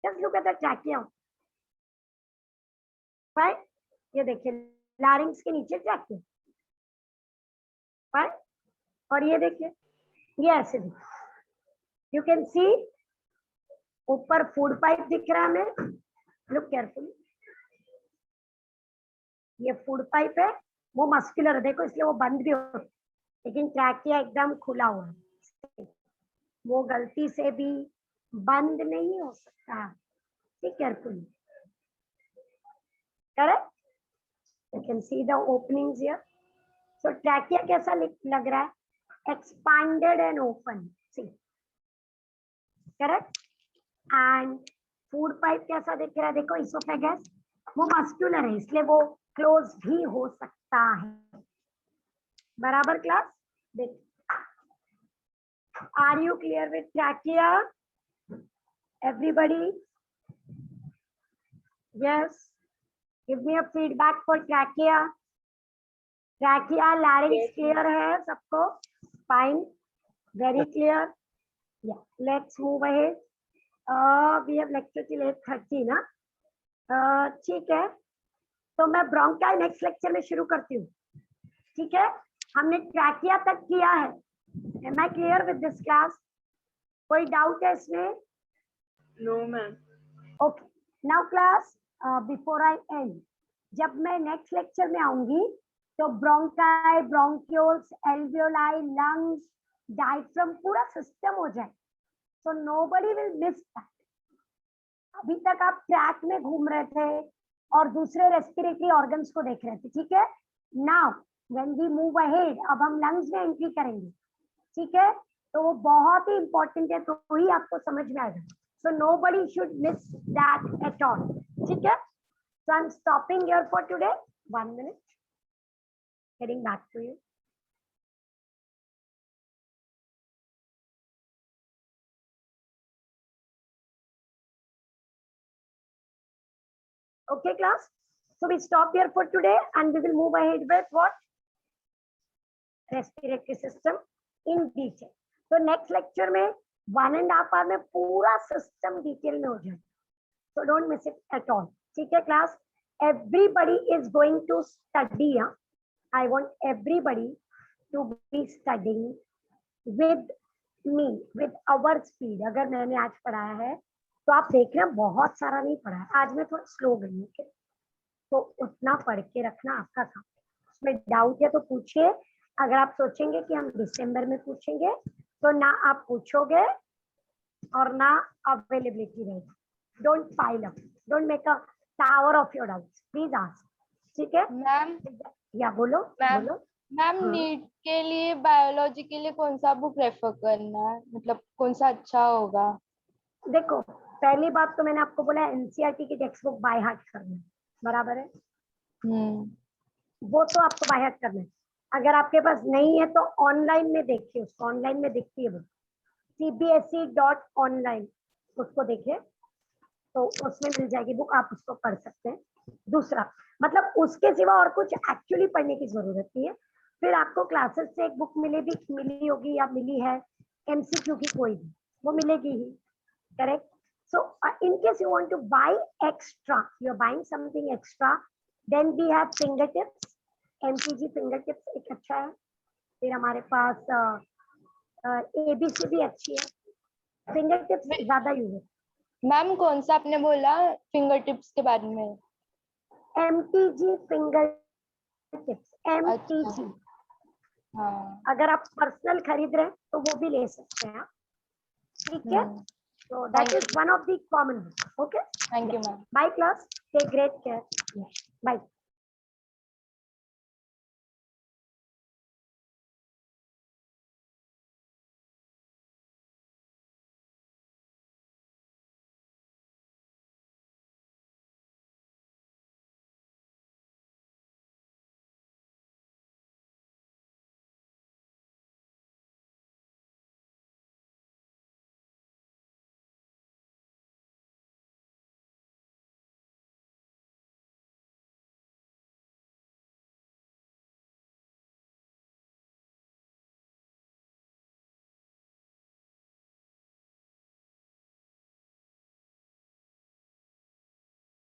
Just look at the trachea, right? ये देखिए लारिंग्स के नीचे ट्रैकिया, राइट? और ये देखिए, ये ऐसे दिख, यू कैन सी ऊपर फूड पाइप दिख रहा है हमें, लुक केयरफुली, ये फूड पाइप है, वो मस्कुलर है, देखो इसलिए वो बंद भी हो, लेकिन ट्रैकिया एकदम खुला हुआ है, वो गलती से भी बंद नहीं हो सकता। ठीक, carefully, correct? You can see the openings here. So trachea कैसा लग रहा है? Expanded and open. See, correct? And food pipe कैसा दिख रहा है? देखो esophagus वो मस्कुलर है इसलिए वो क्लोज भी हो सकता है. बराबर क्लास? देख. Are you clear with trachea? Everybody? Yes. Give me a feedback for trachea. Trachea, larynx clear है सबको? Fine. Very clear. Yeah. Let's move ahead. We have lecture till 8:30 ना? ठीक है. तो मैं bronchi next lecture में शुरू करती हूँ. ठीक है? हमने trachea तक किया है. Am I clear with this class? कोई doubt है इसमें? No, ma'am. Okay. Now class, before I end, जब मैं next lecture में आऊंगी तो bronchi, bronchioles, alveoli, lungs, diaphragm पूरा system हो जाए. So nobody will miss that. अभी तक आप ट्रैक में घूम रहे थे और दूसरे रेस्पिरेटरी ऑर्गन्स को देख रहे थे. ठीक है? Now when we move ahead, अब हम लंग्स में एंट्री करेंगे. ठीक है? तो वो बहुत ही इंपॉर्टेंट है, तो ही आपको समझ में आएगा. So nobody should miss that at all. ठीक है? So I'm stopping here for today. 1 minute. Heading back to you. Okay, class. So we stop here for today and we will move ahead with what? Respiratory system in detail. So next lecture में 1.5 hour में पूरा system detail में हो जाए. So don't miss it at all. ठीक है class? Everybody is going to study. I want everybody to be studying with me, with our speed. अगर मैंने आज पढ़ाया है तो आप देखना बहुत सारा नहीं पढ़ा है. आज मैं थोड़ा स्लो गई हूँ. तो उतना पढ़ के रखना आपका काम. उसमें डाउट है तो पूछिए. अगर आप सोचेंगे कि हम दिसंबर में पूछेंगे तो ना आप पूछोगे और ना अवेलेबिलिटी रहेगी. Don't pile up. Don't make a tower of your doubts. Please ask. ठीक है मैम? या बोलो. मैम, बोलो. मैम हाँ. नीट के लिए बायोलॉजी के लिए कौन सा बुक रेफर करना है? मतलब कौन सा अच्छा होगा? देखो पहली बात तो मैंने आपको बोला एनसीईआरटी की टेक्स्ट बुक बाय हार्ट करना है. बराबर है? वो तो आपको बाय हार्ट करना है. अगर आपके पास नहीं है तो ऑनलाइन में देखिए. उसको ऑनलाइन में दिखती है बुक. cbse.online उसको देखिए तो उसमें मिल जाएगी बुक. आप उसको पढ़ सकते हैं. दूसरा मतलब उसके सिवा और कुछ एक्चुअली पढ़ने की जरूरत नहीं है. फिर आपको क्लासेस से एक बुक मिली होगी या मिली है एमसीक्यू की कोई भी, वो मिलेगी ही. Correct? So in case you want to buy extra, you're buying something extra, then we have fingertips. MCG fingertips एक अच्छा है. फिर हमारे पास ABC भी अच्छी है. fingertips ज्यादा यूज है. मैम कौन सा आपने बोला फिंगर टिप्स के बारे में? MTG fingertips. MTG. हाँ. अगर आप पर्सनल खरीद रहे हैं तो वो भी ले सकते हैं. ठीक है? So that is one of the common books. Okay. Thank you, ma'am. Bye class. Take great care. Bye.